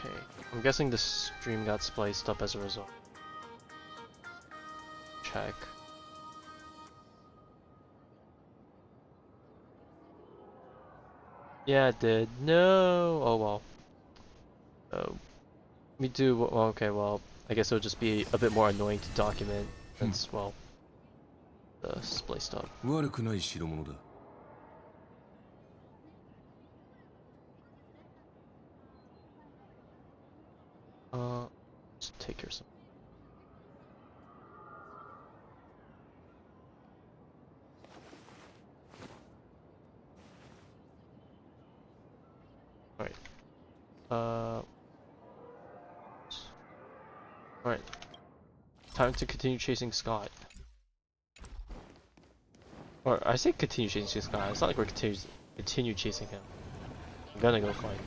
Okay, I'm guessing the stream got spliced up as a result. Check. Yeah, it did. No! Oh well. Me too. Well, okay, well, I guess it'll just be a bit more annoying to document since, well, the spliced up. Let's take care of some. Alright. Alright. Time to continue chasing Scott. Or, I say continue chasing Scott, it's not like we're continue chasing him. I'm gonna go fight.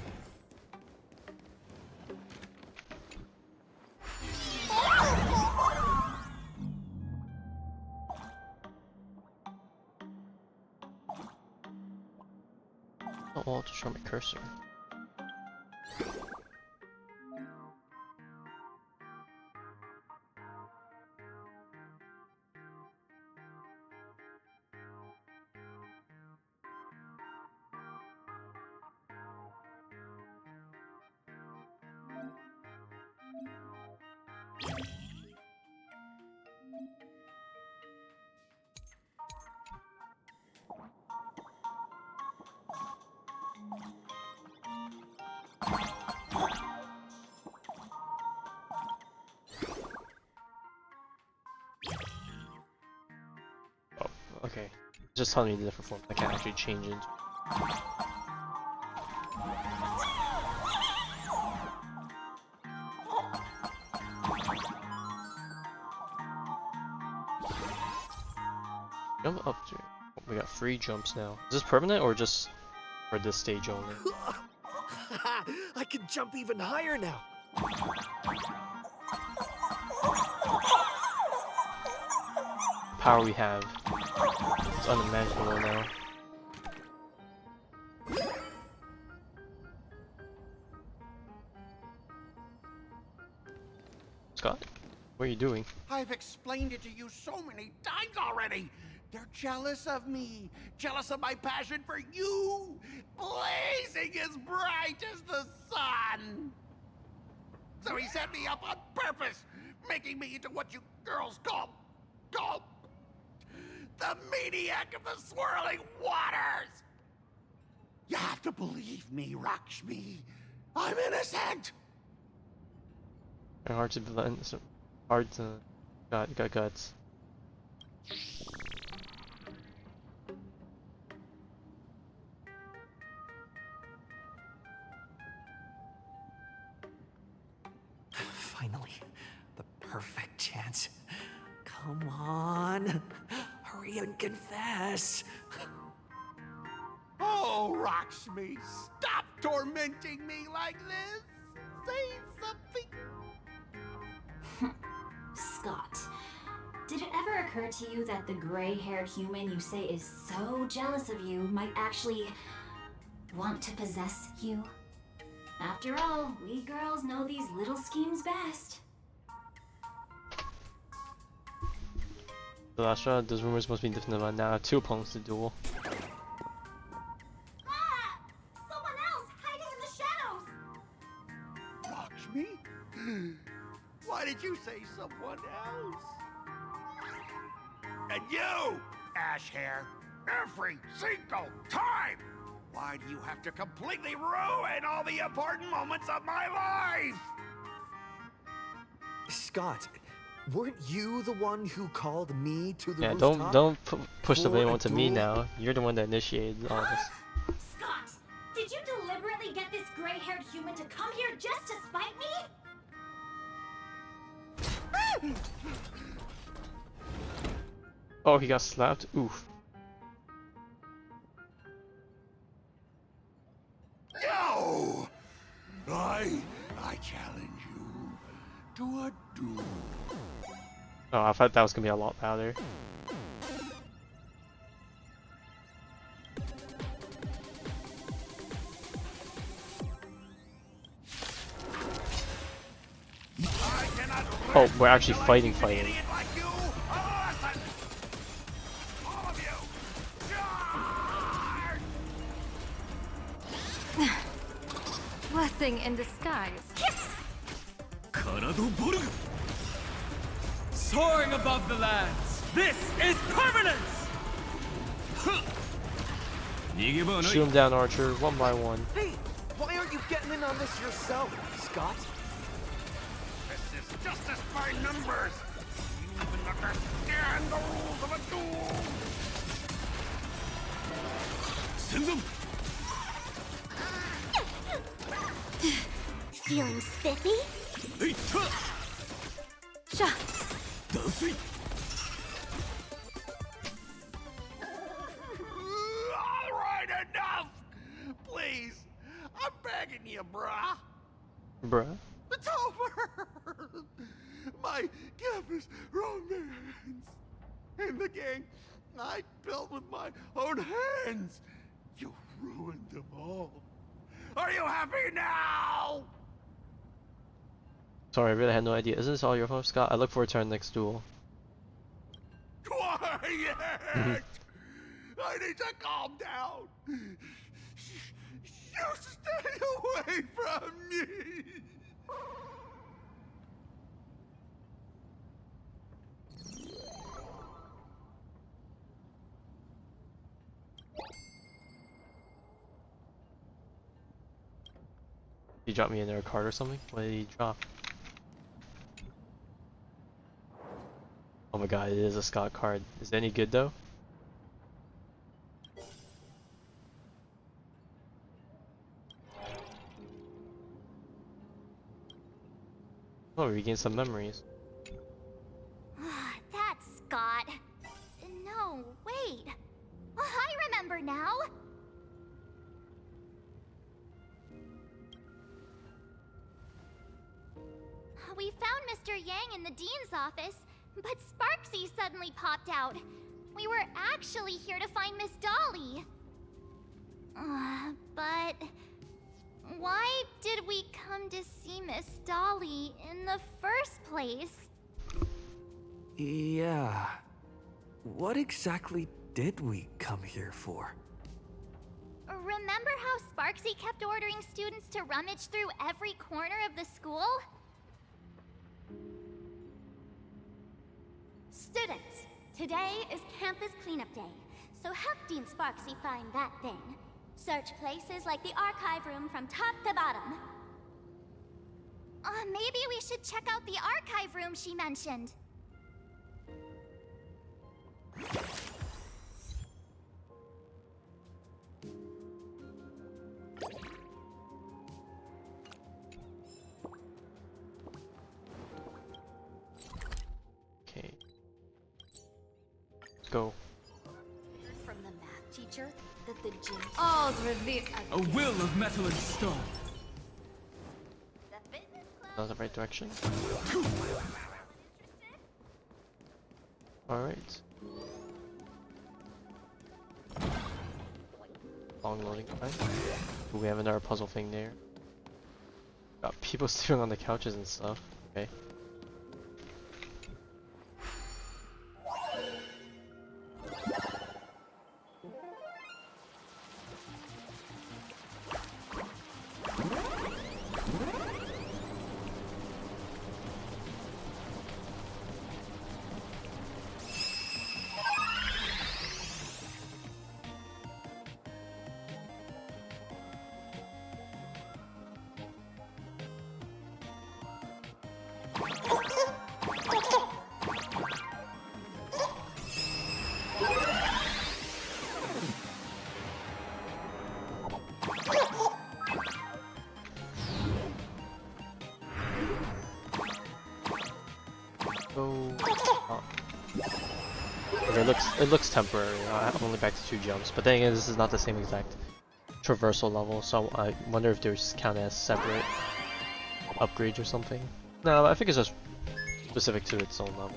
Oh, I'll just show my cursor. Okay, just telling me the different form. I can't actually change it. Jump up to. We got 3 jumps now. Is this permanent or just for this stage only? I can jump even higher now. Power we have. It's unimaginable now. Scott, what are you doing? I've explained it to you so many times already. They're jealous of me, jealous of my passion for you, blazing as bright as the sun. So he set me up on purpose, making me into what you girls call the maniac of the swirling waters. You have to believe me, Rakshmi. I'm innocent. Hard to blend. So hard to. Got guts. Finally, the perfect chance. Come on, hurry and confess. Oh, Rakshmi, stop tormenting me like this. Say something. Scott, did it ever occur to you that the gray-haired human you say is so jealous of you might actually want to possess you? After all, we girls know these little schemes best. The last round, those rumors must be different about now. 2 opponents to duel. Ah! Someone else hiding in the shadows! Lakshmi? Why did you say someone else? And you, Ash Hair, every single time! Why do you have to completely ruin all the important moments of my life? Scott, weren't you the one who called me to the Yeah, rooftop? don't push the For blame a onto me duel? now. You're the one that initiated all this. Scott, did you deliberately get this gray-haired human to come here just to spite me? Oh, he got slapped. Oof. No! I challenge you to a duel. Oh, I thought that was gonna be a lot louder. Oh, we're actually fighting. Idiot like you. Oh, listen. All of you. Charge! Blessing in disguise. Soaring above the lands. This is permanence. Shoot him down, Archer, one by one. Hey, why aren't you getting in on this yourself, Scott? This is justice by numbers. You even understand the rules of a duel. Feeling spiffy? Sha. All right, enough. Please, I'm begging you, brah. Bruh. It's over. My campus romance and the gang I built with my own hands. You ruined them all. Are you happy now? Sorry, I really had no idea. Isn't this all your fault, Scott? I look forward to our next duel. Quiet! I need to calm down. You stay away from me. He dropped me in there a card or something? What did he drop? Oh my god, it is a Scott card. Is it any good though? Oh, we regained some memories. That's Scott. No, wait. I remember now. We found Mr. Yang in the dean's office, but Sparksy suddenly popped out. We were actually here to find Miss Dolly. But why did we come to see Miss Dolly in the first place? Yeah. What exactly did we come here for? Remember how Sparksy kept ordering students to rummage through every corner of the school? Students, today is campus cleanup day, so help Dean Sparksy find that thing. Search places like the archive room from top to bottom. Maybe we should check out the archive room she mentioned. Okay. Let's go. From the math teacher that the gym All's revealed. A will of metal and stone. The fitness club. Not the right direction. Alright. Long loading time. Ooh, we have another puzzle thing there. Got people sleeping on the couches and stuff. Okay. Go. Oh. Okay, it looks temporary. I'm only back to 2 jumps, but then again, this is not the same exact traversal level, so I wonder if they're just counted as separate upgrades or something. No, I think it's just specific to its own level.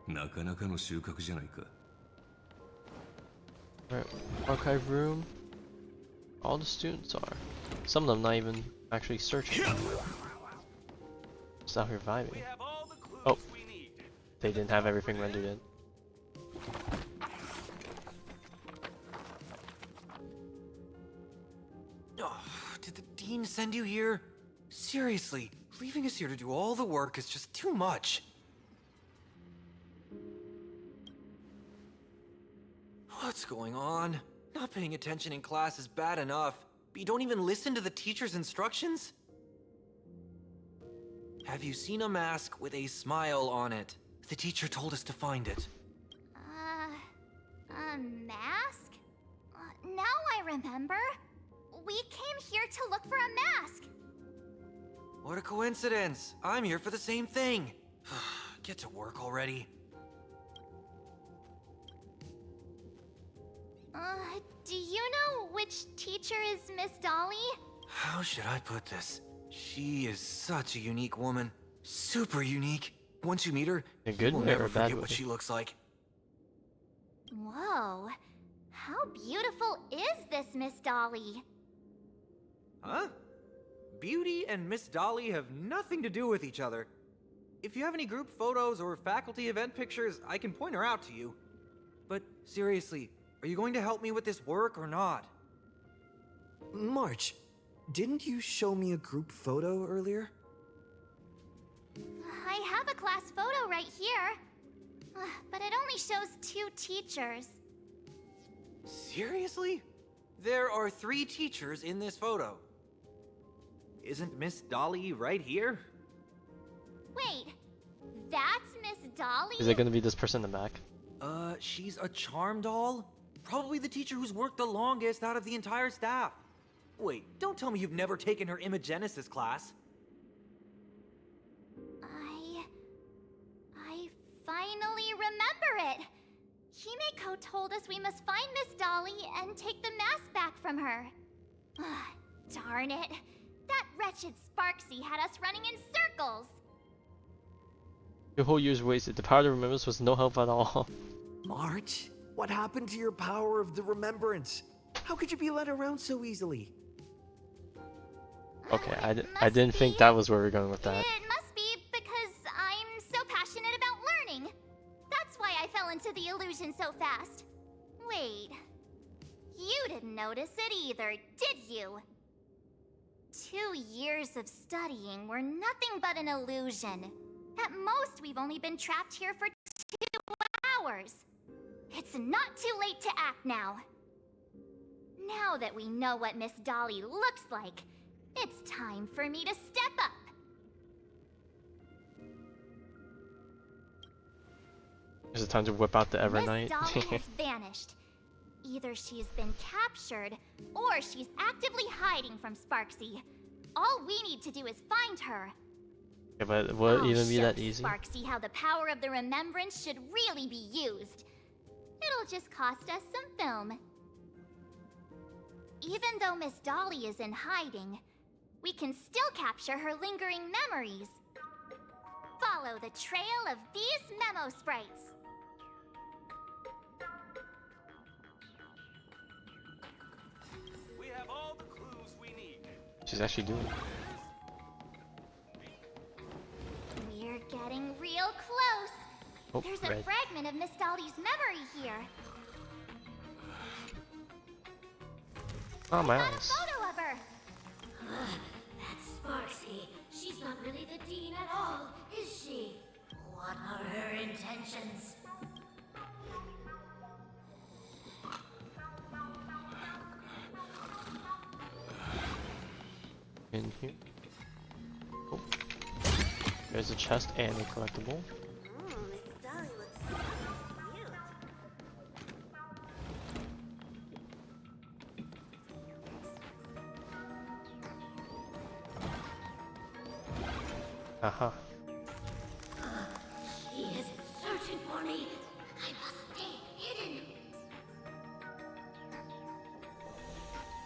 なかなかの収穫じゃないか。 Right. Archive room. All the students are. Some of them not even actually searching. Just out here vibing. We have all the clues Oh. we need. They didn't have everything rendered in. Oh, did the dean send you here? Seriously, leaving us here to do all the work is just too much. What's going on? Not paying attention in class is bad enough, but you don't even listen to the teacher's instructions? Have you seen a mask with a smile on it? The teacher told us to find it. A mask? Now I remember. We came here to look for a mask. What a coincidence! I'm here for the same thing. Get to work already. Do you know which teacher is Miss Dolly? How should I put this? She is such a unique woman. Super unique. Once you meet her, A you good will way or never a bad forget way? what she looks like. Whoa. How beautiful is this Miss Dolly? Huh? Beauty and Miss Dolly have nothing to do with each other. If you have any group photos or faculty event pictures, I can point her out to you. But seriously, are you going to help me with this work or not? March, didn't you show me a group photo earlier? I have a class photo right here. But it only shows 2 teachers. Seriously? There are 3 teachers in this photo. Isn't Miss Dolly right here? Wait, that's Miss Dolly? Is it gonna be this person in the back? She's a charm doll? Probably the teacher who's worked the longest out of the entire staff. Wait, don't tell me you've never taken her Imagenesis class. I finally remember it. Himeko told us we must find Miss Dolly and take the mask back from her. Darn it. That wretched Sparksy had us running in circles. Your whole year's wasted. The power to remembrance was no help at all. March, what happened to your power of the remembrance? How could you be led around so easily? Okay, It I didn't must think be- that was where we were going with that. It must be because I'm so passionate about learning. That's why I fell into the illusion so fast. Wait. You didn't notice it either, did you? 2 years of studying were nothing but an illusion. At most, we've only been trapped here for 2 hours. It's not too late to act now. Now that we know what Miss Dolly looks like, it's time for me to step up. Is it time to whip out the Miss Evernight? Dolly has vanished. Either she's been captured, or she's actively hiding from Sparksy. All we need to do is find her. Yeah, but will it I'll even be show that easy? Sparksy how the power of the remembrance should really be used. It'll just cost us some film. Even though Miss Dolly is in hiding, we can still capture her lingering memories. Follow the trail of these memo sprites. We have all the clues we need. She's actually doing it. We're getting real close. Oh, There's a red. fragment of Miss Dolly's memory here. Oh, my Got a eyes. photo of her. That's Sparksy. She's not really the dean at all, is she? What are her intentions? In here. Oh. There's a chest and a collectible. Miss Dolly looks so cute. Aha. She is searching for me. I must stay hidden.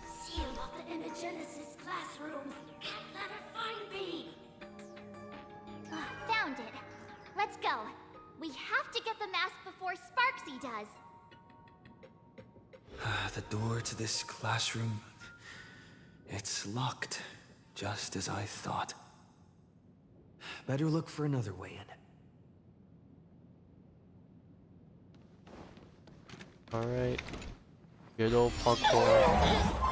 Seal up the Imagenesis classroom. Can't let her find me. Found it. Let's go. We have to get the mask before Sparksy does. The door to this classroom... it's locked, just as I thought. Better look for another way in. Alright. Good old parkour.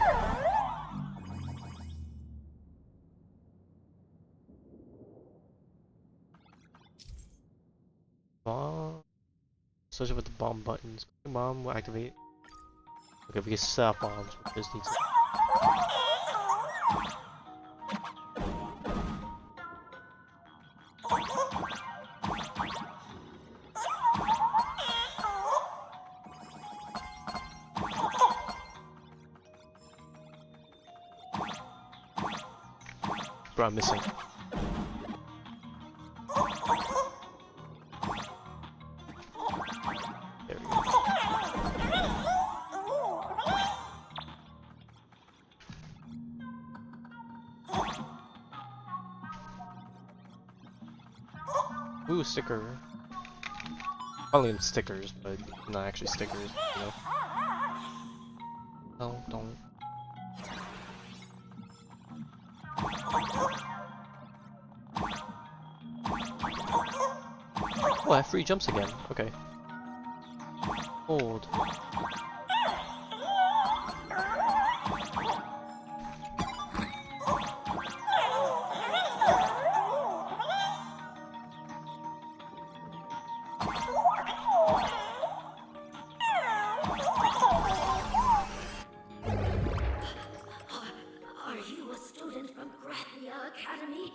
Bomb. Especially with the bomb buttons. Bomb will activate. Okay, we can set up bombs. We just need to. Bro, I'm missing. There we go. Ooh, sticker. Calling them stickers, but not actually stickers, you know. No, don't. Oh, I have free jumps again. Okay. Hold. Are you a student from Grathia Academy?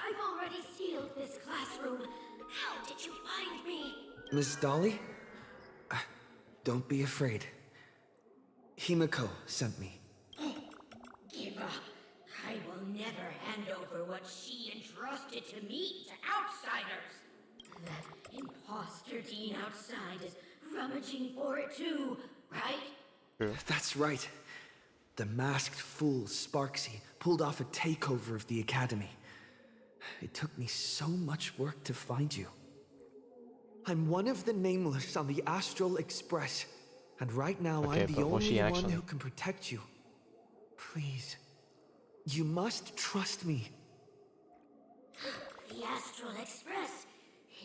I've already sealed this classroom. How did you find me? Miss Dolly? Don't be afraid. Himiko sent me. Give up. I will never hand over what she entrusted to me to outsiders. That imposter dean outside is rummaging for it too, right? That's right. The masked fool Sparksy pulled off a takeover of the academy. It took me so much work to find you. I'm one of the Nameless on the Astral Express, and right now Okay, I'm the but was she only one actually? who can protect you. Please, you must trust me. The Astral Express.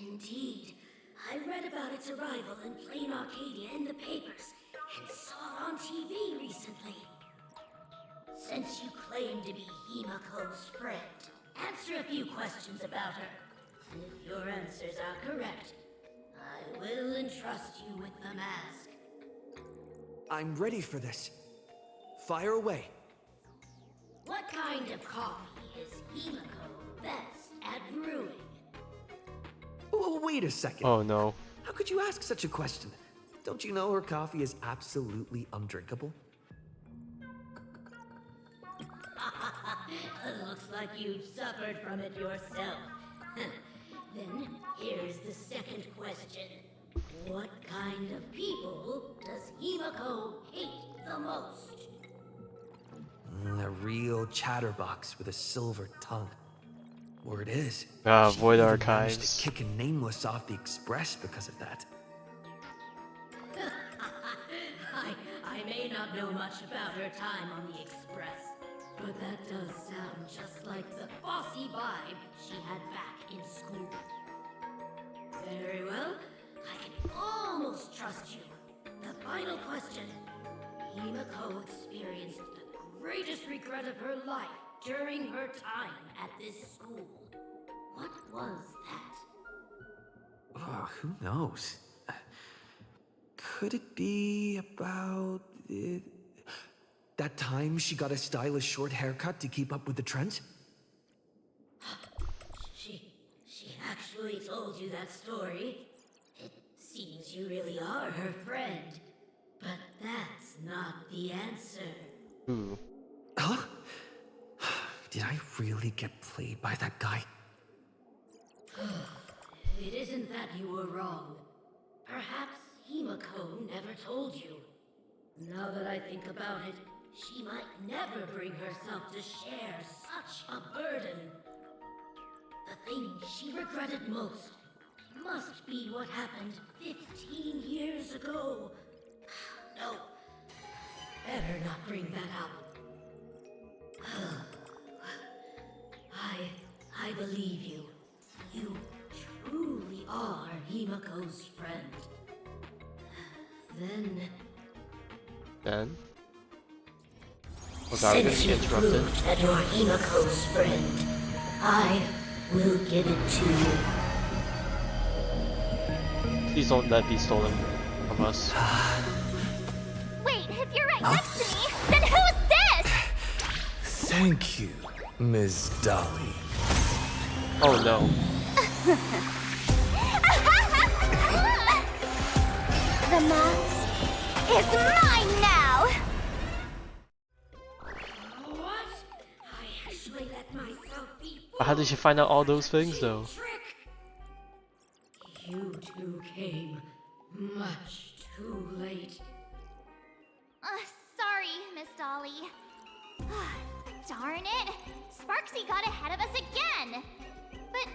Indeed. I read about its arrival in Plain Arcadia in the papers and saw it on TV recently. Since you claim to be Himiko's friend, answer a few questions about her. And if your answers are correct, I will entrust you with the mask. I'm ready for this. Fire away. What kind of coffee is Himiko best at brewing? Oh, wait a second. Oh no. How could you ask such a question? Don't you know her coffee is absolutely undrinkable? Looks like you've suffered from it yourself. Then here's the second question. What kind of people does Himiko hate the most? A real chatterbox with a silver tongue. Word is, Void she even Archives. managed to kick a Nameless off the Express because of that. I may not know much about her time on the Express, but that does sound just like the bossy vibe she had back in school. Very well, I can almost trust you. The final question. Himiko experienced the greatest regret of her life during her time at this school. What was that? Oh, who knows? Could it be about that time she got a stylish short haircut to keep up with the trends? She actually told you that story. It seems you really are her friend. But that's not the answer. Ooh. Huh? Did I really get played by that guy? It isn't that you were wrong. Perhaps Himiko never told you. Now that I think about it, she might never bring herself to share such a burden. The thing she regretted most must be what happened 15 years ago. No, better not bring that up. I believe you. You truly are Himako's friend. Then? Was I going to Since be you interrupted? proved that you're Himako's friend, I will give it to you. Please don't let it be stolen from us. Wait, if you're right next to me, then who's this? Thank you, Ms. Dolly. Oh no. The mask is mine now! What? I actually let myself be But how did you find out all those things though? trick. You two came much too late. Sorry, Miss Dolly. Darn it! Sparksy got ahead of us again! But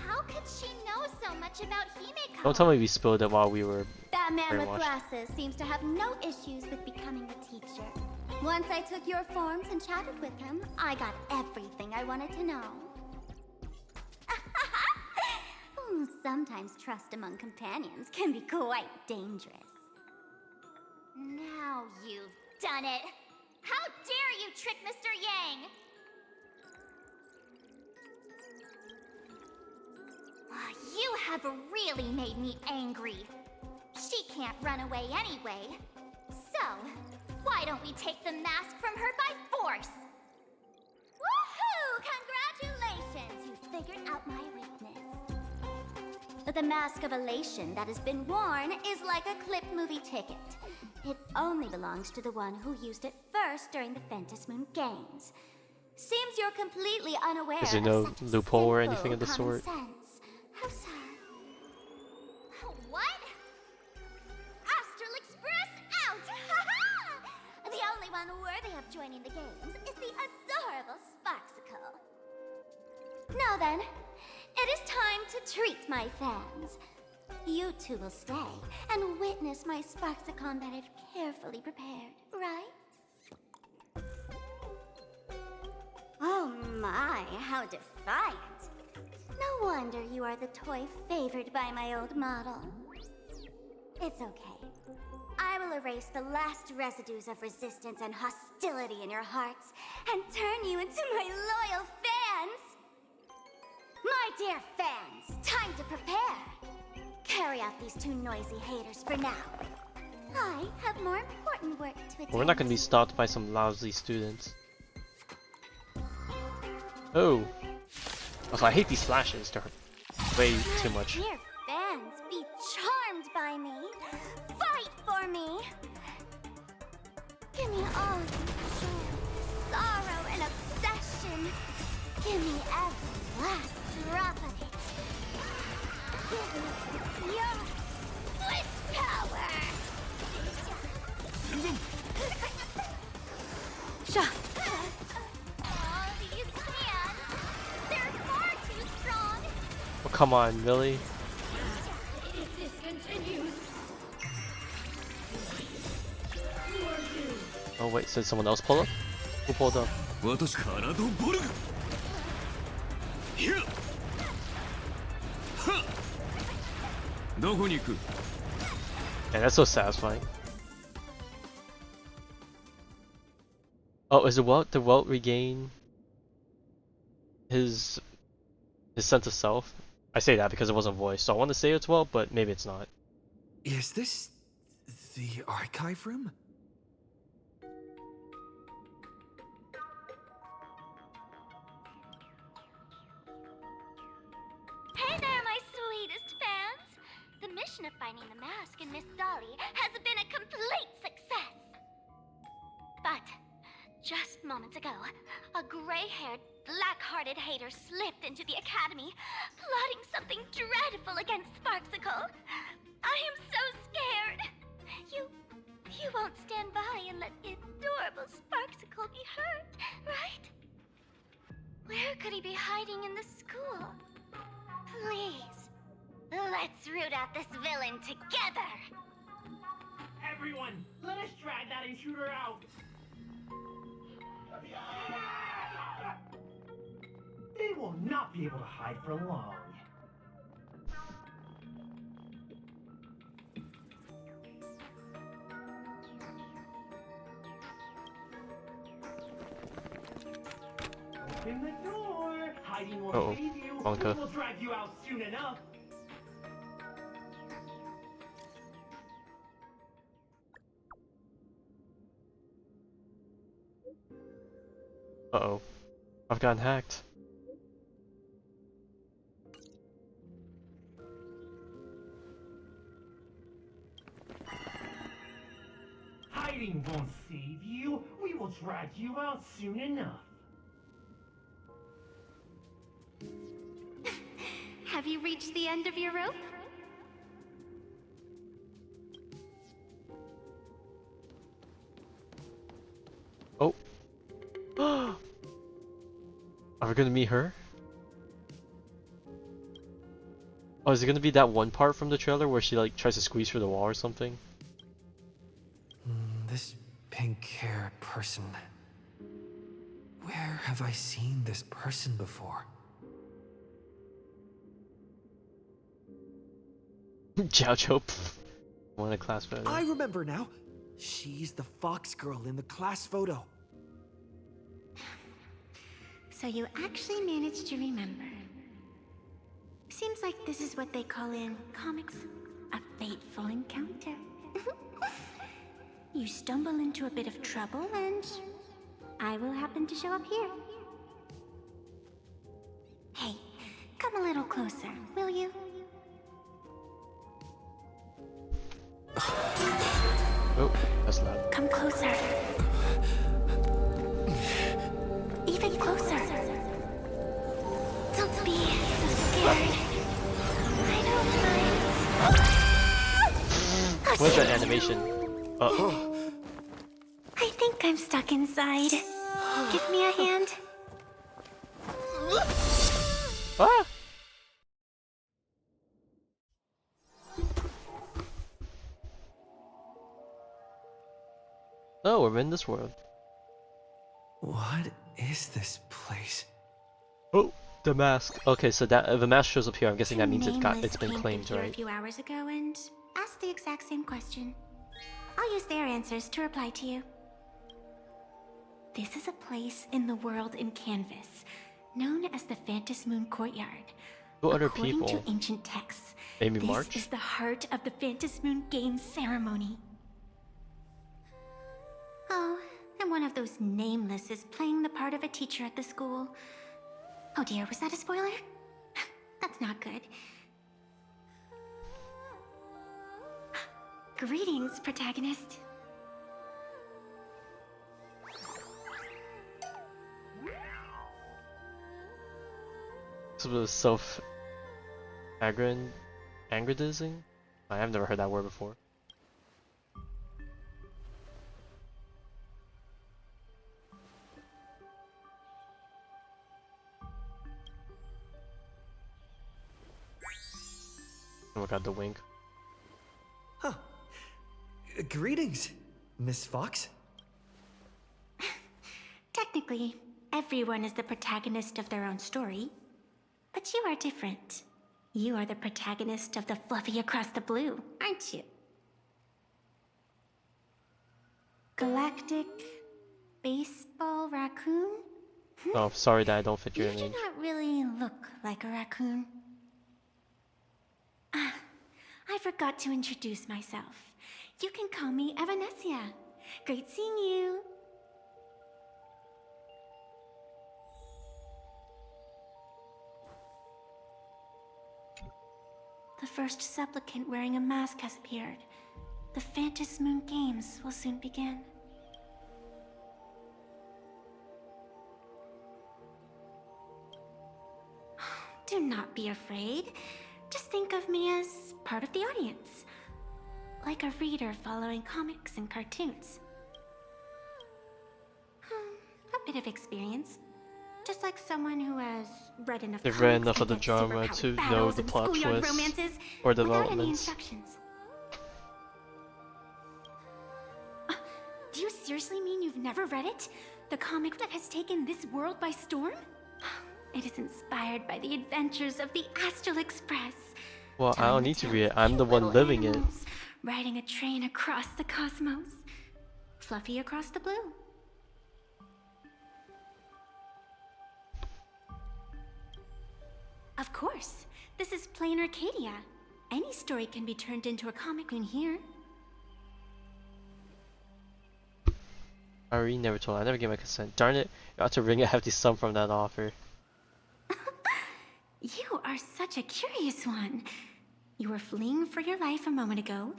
how could she know so much about Himeko? Don't tell me we spilled it while we were That man with brainwashed. glasses seems to have no issues with becoming a teacher. Once I took your forms and chatted with him, I got everything I wanted to know. Sometimes trust among companions can be quite dangerous. Now you've done it! How dare you trick Mr. Yang! You have really made me angry. She can't run away anyway. So, why don't we take the mask from her by force? Woohoo! Congratulations! You figured out my weakness. The mask of elation that has been worn is like a clip movie ticket. It only belongs to the one who used it first during the Ventus Moon Games. Seems you're completely unaware Is there of no such loophole or simple anything of the common sort? sense. How sad. What? Astral Express out! The only one worthy of joining the games is the adorable Sparksicle. Now then, it is time to treat my fans. You two will stay and witness my Sparksicon that I've carefully prepared, right? Oh my, how defiant. No wonder you are the toy favored by my old model. It's okay. I will erase the last residues of resistance and hostility in your hearts and turn you into my loyal fans! My dear fans, time to prepare! Carry out these two noisy haters for now. I have more important work to attend We're not gonna be stopped by some lousy students. Oh. Also, I hate these flashes. They're way too much. Dear fans, be charmed by me. Fight for me. Give me all your joy, sorrow, and obsession. Give me every last drop of it. Give me your switch power. All these hands, they're far too strong. Oh, come on, really? If this continues, who are you? Oh wait, did someone else pull up? Who pulled up? 私体をボルグヒュッはっどこに行く Man, that's so satisfying. Oh, is the Welt regain his sense of self? I say that because it wasn't voiced, so I want to say it's Welt, but maybe it's not. Is this the archive room? Hey there, my sweetest fans! The mission of finding the mask and Miss Dolly has been a complete success! But, just moments ago, a gray-haired, black-hearted hater slipped into the academy, plotting something dreadful against Sparksicle. I am so scared! You won't stand by and let the adorable Sparksicle be hurt, right? Where could he be hiding in the school? Please, let Let's root out this villain together! Everyone, let us drag that intruder out! They will not be able to hide for long. Open the door! Hiding will save you! Wonka. We will drag you out soon enough! Uh-oh. I've gotten hacked. Hiding won't save you! We will drag you out soon enough! Have you reached the end of your rope? Oh. Are we gonna meet her? Oh, is it gonna be that one part from the trailer where she like tries to squeeze through the wall or something? This pink-haired person. Where have I seen this person before? Jiao One in class photo. I remember now. She's the fox girl in the class photo. So you actually managed to remember. Seems like this is what they call in comics a fateful encounter. You stumble into a bit of trouble and I will happen to show up here. Hey, come a little closer, will you? Oh, that's loud. Come closer. Even closer. Don't be so scared. I don't mind. What's that animation? Uh-oh. I think I'm stuck inside. Give me a hand. Ah! Oh, we're in this world. What is this place? Oh, the mask. Okay, so that if the mask shows up here, I'm guessing that means it's been Came claimed, here right? a few hours ago and asked the exact same question. I'll use their answers to reply to you. This is a place in the world in Canvas, known as the Phantom Moon Courtyard. Who other According people? to ancient texts, Maybe this March? is the heart of the Phantom Moon Games ceremony. Oh, and one of those nameless is playing the part of a teacher at the school. Oh dear, was that a spoiler? That's not good. Greetings, protagonist. This was aggrandizing? I've never heard that word before. Oh my god, the wink. Huh. Greetings, Miss Fox. Technically, everyone is the protagonist of their own story. But you are different. You are the protagonist of the Fluffy Across the Blue, aren't you? Galactic Baseball Raccoon? Oh, sorry that I don't fit your You do image. not really look like a raccoon. Ah, I forgot to introduce myself. You can call me Evanessia. Great seeing you. The first supplicant wearing a mask has appeared. The Phantom Moon Games will soon begin. Do not be afraid. Just think of me as part of the audience. Like a reader following comics and cartoons. A bit of experience. Just like someone who has read enough They've read comics enough of the against genre superpowered to know battles the and plot schoolyard twists romances or without any developments. instructions. Do you seriously mean you've never read it? The comic that has taken this world by storm? It is inspired by the adventures of the Astral Express. Well, I don't telling the need to tale read of it. I'm cute the one little living it. animals riding a train across the cosmos. Fluffy across the blue. Of course. This is plain Arcadia. Any story can be turned into a comic in here. I already never told. I never gave my consent. Darn it! You ought to wring a hefty sum from that offer. You are such a curious one. You were fleeing for your life a moment ago,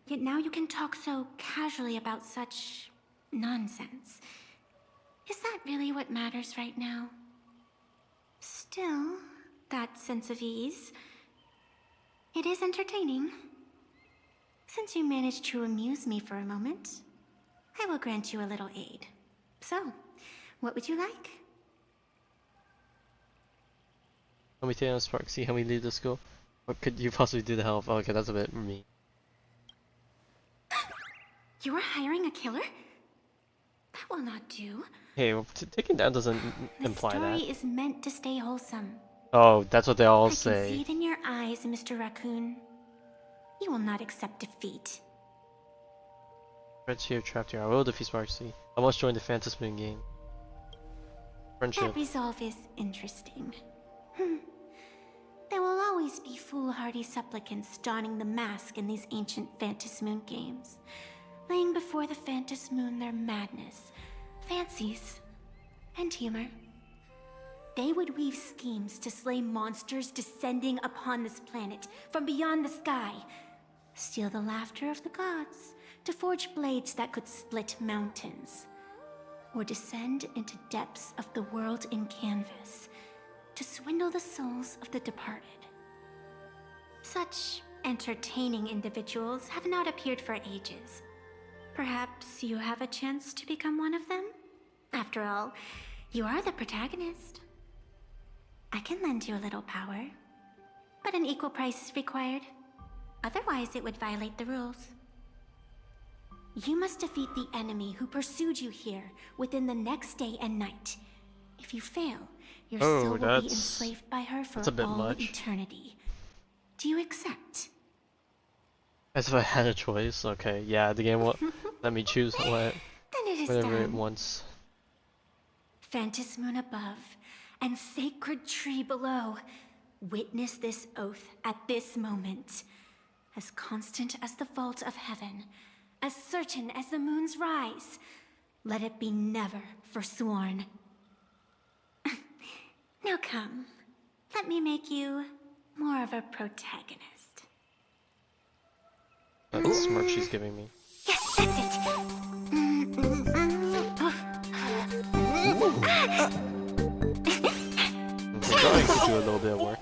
yet now you can talk so casually about such nonsense. Is that really what matters right now? Still, that sense of ease, it is entertaining. Since you managed to amuse me for a moment, I will grant you a little aid. So, what would you like? Let me tell you, Sparksy, how we leave the school? What could you possibly do to help? Okay, that's a bit mean. You are hiring a killer? That will not do. Hey, well, taking down doesn't imply The story that. is meant to stay wholesome. Oh, that's what they all I can see say. it in your eyes, Mr. Raccoon. You will not accept defeat. Friends here, trapped here. I will defeat Sparksy. I must join the Phantom Moon game. Friendship. That resolve is interesting. There will always be foolhardy supplicants donning the mask in these ancient Phantasmoon games, laying before the Phantasmoon their madness, fancies, and humor. They would weave schemes to slay monsters descending upon this planet from beyond the sky, steal the laughter of the gods to forge blades that could split mountains, or descend into depths of the world in canvas to swindle the souls of the departed. Such entertaining individuals have not appeared for ages. Perhaps you have a chance to become one of them? After all, you are the protagonist. I can lend you a little power, but an equal price is required. Otherwise, it would violate the rules. You must defeat the enemy who pursued you here within the next day and night. If you fail, your soul will be enslaved by her for all eternity. Do you accept? As if I had a choice. Okay, yeah, the game will let me choose whatever it wants. Phantasmoon above and sacred tree below. Witness this oath at this moment. As constant as the vault of heaven, as certain as the moon's rise. Let it be never forsworn. Now come, let me make you more of a protagonist. That's the smirk she's giving me. Yes, that's it. The drawing could do a little bit of work.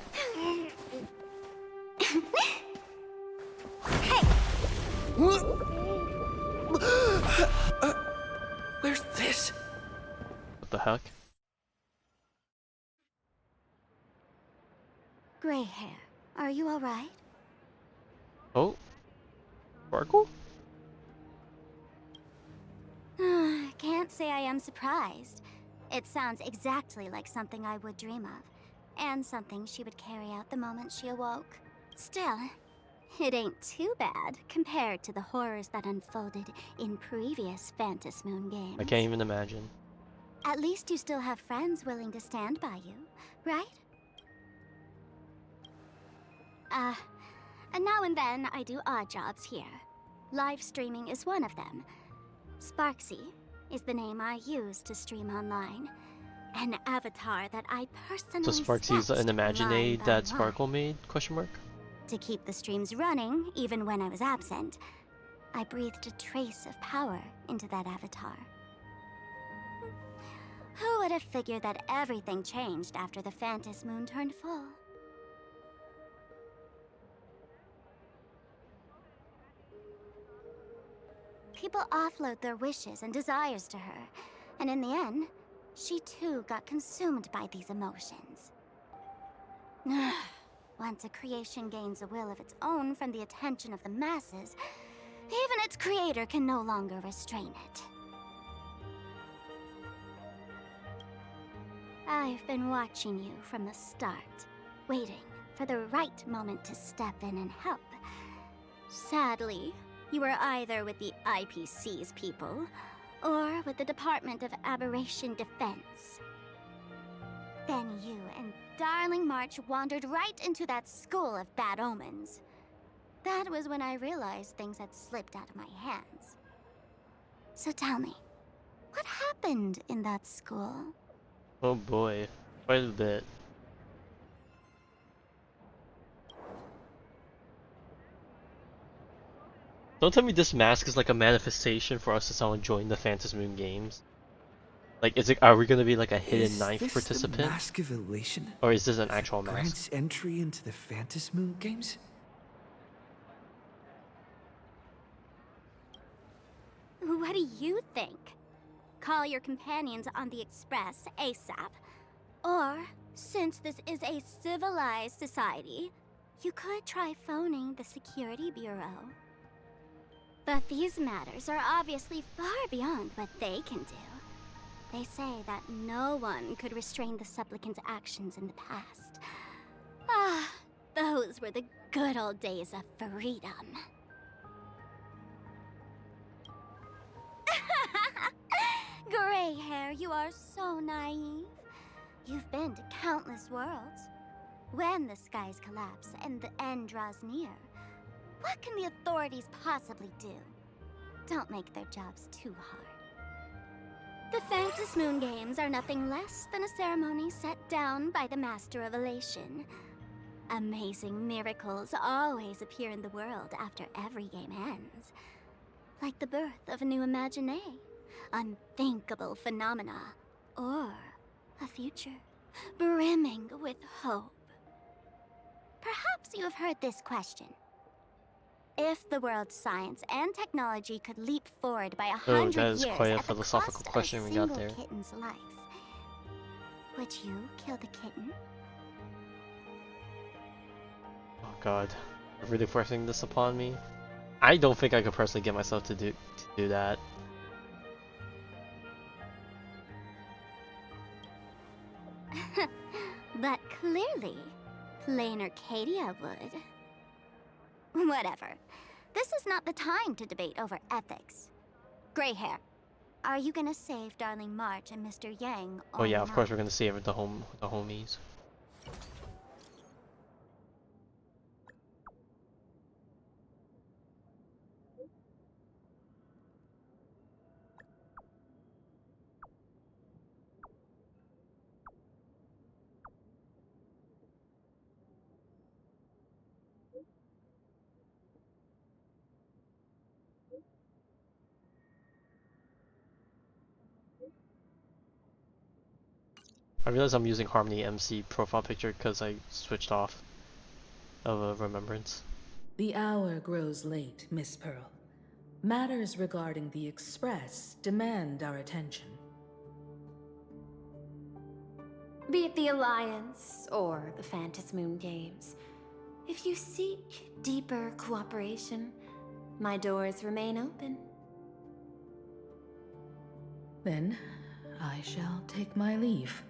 Where's this? What the heck? Gray hair, are you alright? Oh? Sparkle? Can't say I am surprised. It sounds exactly like something I would dream of, and something she would carry out the moment she awoke. Still, it ain't too bad compared to the horrors that unfolded in previous Phantasmoon games. I can't even imagine. At least you still have friends willing to stand by you, right? And now and then I do odd jobs here. Live streaming is one of them. Sparksy is the name I use to stream online. An avatar that I personally So Sparksy's an imaginary line that by Sparkle made? Question mark. To keep the streams running, even when I was absent, I breathed a trace of power into that avatar. Who would have figured that everything changed after the Phantasmoon turned full? People offload their wishes and desires to her, and in the end, she too got consumed by these emotions. Once a creation gains a will of its own from the attention of the masses, even its creator can no longer restrain it. I've been watching you from the start, waiting for the right moment to step in and help. Sadly, you were either with the IPC's people, or with the Department of Aberration Defense. Then you and Darling March wandered right into that school of bad omens. That was when I realized things had slipped out of my hands. So tell me, what happened in that school? Oh boy, quite a bit. Don't tell me this mask is like a manifestation for us to someone join the Phantom Moon games. Like, are we gonna be like a hidden ninth participant? The Mask of Elation? Or is this an actual mask? Grants entry into the Phantom Moon games? What do you think? Call your companions on the Express ASAP. Or, since this is a civilized society, you could try phoning the Security Bureau. But these matters are obviously far beyond what they can do. They say that no one could restrain the supplicant's actions in the past. Ah, those were the good old days of freedom. Gray hair, you are so naive. You've been to countless worlds. When the skies collapse and the end draws near, what can the authorities possibly do? Don't make their jobs too hard. The Phantom Moon Games are nothing less than a ceremony set down by the Master of Elation. Amazing miracles always appear in the world after every game ends. Like the birth of a new imagination, unthinkable phenomena, or a future brimming with hope. Perhaps you have heard this question. If the world's science and technology could leap forward by 100 that is years quite a at the philosophical cost question of a we got single there. kitten's life, would you kill the kitten? Oh god, you're really forcing this upon me? I don't think I could personally get myself to do that. But clearly, plain Arcadia would. Whatever. This is not the time to debate over ethics. Gray hair, are you gonna save Darling March and Mr. Yang? Oh yeah, or of not? course we're gonna save the homies. I realize I'm using Harmony MC profile picture because I switched off of Remembrance. The hour grows late, Miss Pearl. Matters regarding the Express demand our attention. Be it the Alliance or the Phantom Moon Games, if you seek deeper cooperation, my doors remain open. Then, I shall take my leave.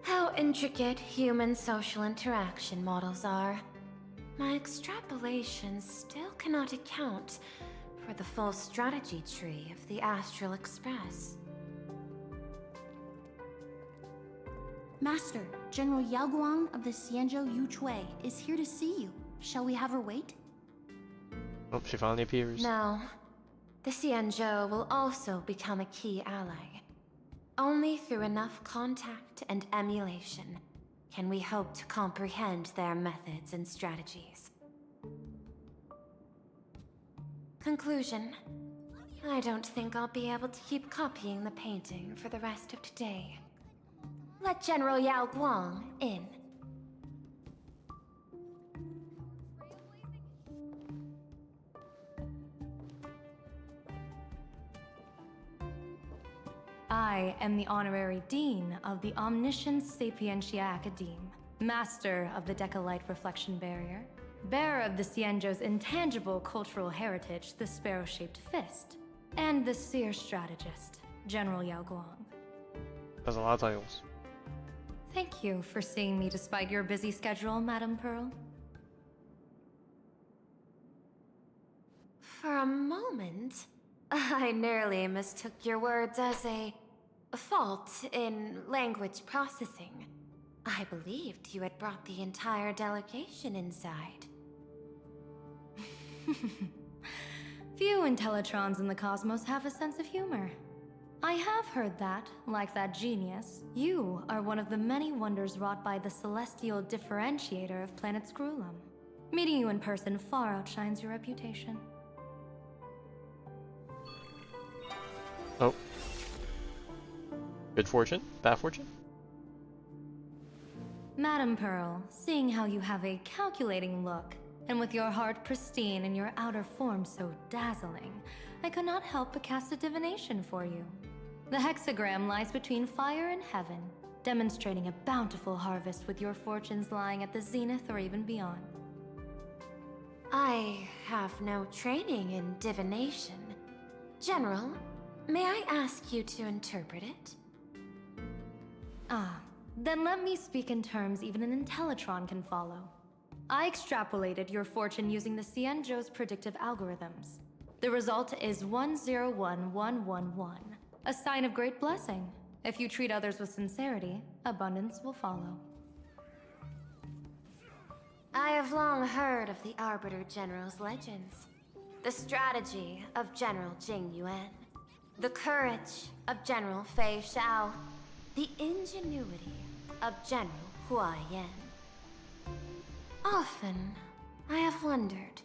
How intricate human social interaction models are. My extrapolations still cannot account for the full strategy tree of the Astral Express. Master, General Yao Guang of the Xianzhou Yuchui is here to see you. Shall we have her wait? Oh, she finally appears. No. The Xianzhou will also become a key ally. Only through enough contact and emulation can we hope to comprehend their methods and strategies. Conclusion. I don't think I'll be able to keep copying the painting for the rest of today. let General Yao Guang in. I am the Honorary Dean of the Omniscience Sapientia Academe, Master of the Decalite Reflection Barrier, bearer of the Xianzhou's intangible cultural heritage, the Sparrow-Shaped Fist, and the Seer Strategist, General Yao Guang. That's a lot of titles. Thank you for seeing me despite your busy schedule, Madame Pearl. For a moment, I nearly mistook your words as a fault in language processing. I believed you had brought the entire delegation inside. Few Intellitrons in the cosmos have a sense of humor. I have heard that, like that genius, you are one of the many wonders wrought by the celestial differentiator of planet Screwlum. Meeting you in person far outshines your reputation. Oh. Good fortune? Bad fortune? Madame Pearl, seeing how you have a calculating look, and with your heart pristine and your outer form so dazzling, I could not help but cast a divination for you. The hexagram lies between fire and heaven, demonstrating a bountiful harvest with your fortunes lying at the zenith or even beyond. I have no training in divination. General, may I ask you to interpret it? Ah, then let me speak in terms even an Intellitron can follow. I extrapolated your fortune using the Xianzhou's predictive algorithms. The result is 101111, a sign of great blessing. If you treat others with sincerity, abundance will follow. I have long heard of the Arbiter General's legends. The strategy of General Jing Yuan. The courage of General Fei Xiao. The ingenuity of General Hua Yan. Often, I have wondered,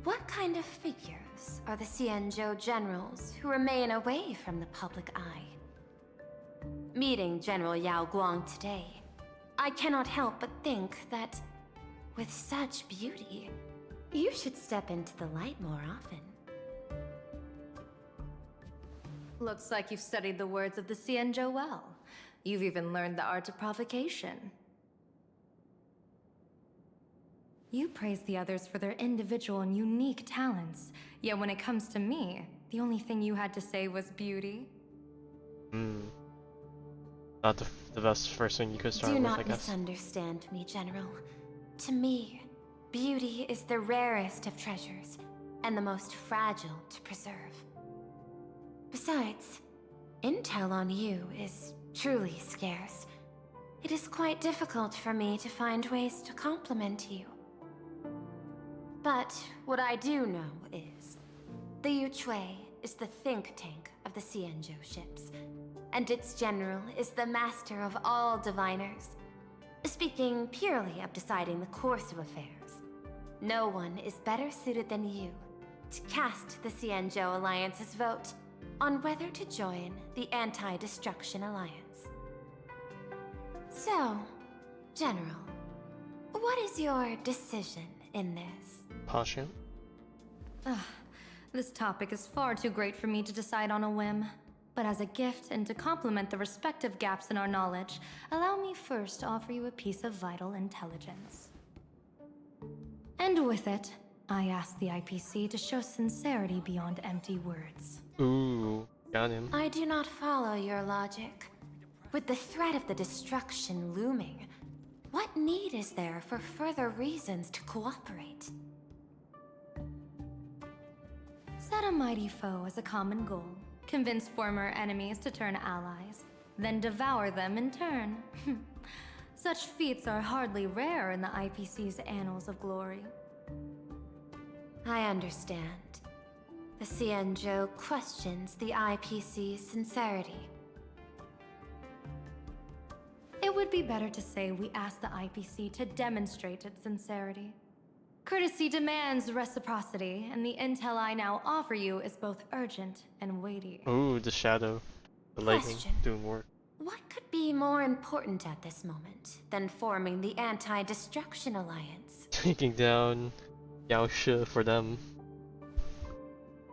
what kind of figures are the Xianzhou generals who remain away from the public eye? Meeting General Yao Guang today, I cannot help but think that, with such beauty, you should step into the light more often. Looks like you've studied the words of the Xianzhou well. You've even learned the art of provocation. You praise the others for their individual and unique talents, yet when it comes to me, the only thing you had to say was beauty. Not the best first thing you could start with, I guess. Do not misunderstand me, General. To me, beauty is the rarest of treasures, and the most fragile to preserve. Besides, intel on you is truly scarce. It is quite difficult for me to find ways to compliment you. But what I do know is, the Yuchui is the think tank of the Xianzhou ships, and its general is the master of all diviners. Speaking purely of deciding the course of affairs, no one is better suited than you to cast the Xianzhou Alliance's vote on whether to join the Anti-Destruction Alliance. So, General, what is your decision in this? Passion? This topic is far too great for me to decide on a whim. But as a gift and to complement the respective gaps in our knowledge, allow me first to offer you a piece of vital intelligence. And with it, I ask the IPC to show sincerity beyond empty words. Ooh, got him. I do not follow your logic. With the threat of the destruction looming, what need is there for further reasons to cooperate? Set a mighty foe as a common goal. Convince former enemies to turn allies, then devour them in turn. Such feats are hardly rare in the IPC's annals of glory. I understand. The Xianzhou questions the IPC's sincerity. It would be better to say we ask the IPC to demonstrate its sincerity. Courtesy demands reciprocity, and the intel I now offer you is both urgent and weighty. Ooh, the shadow. The lightning doing work. What could be more important at this moment than forming the Anti-Destruction Alliance? Taking down Yaoshe for them.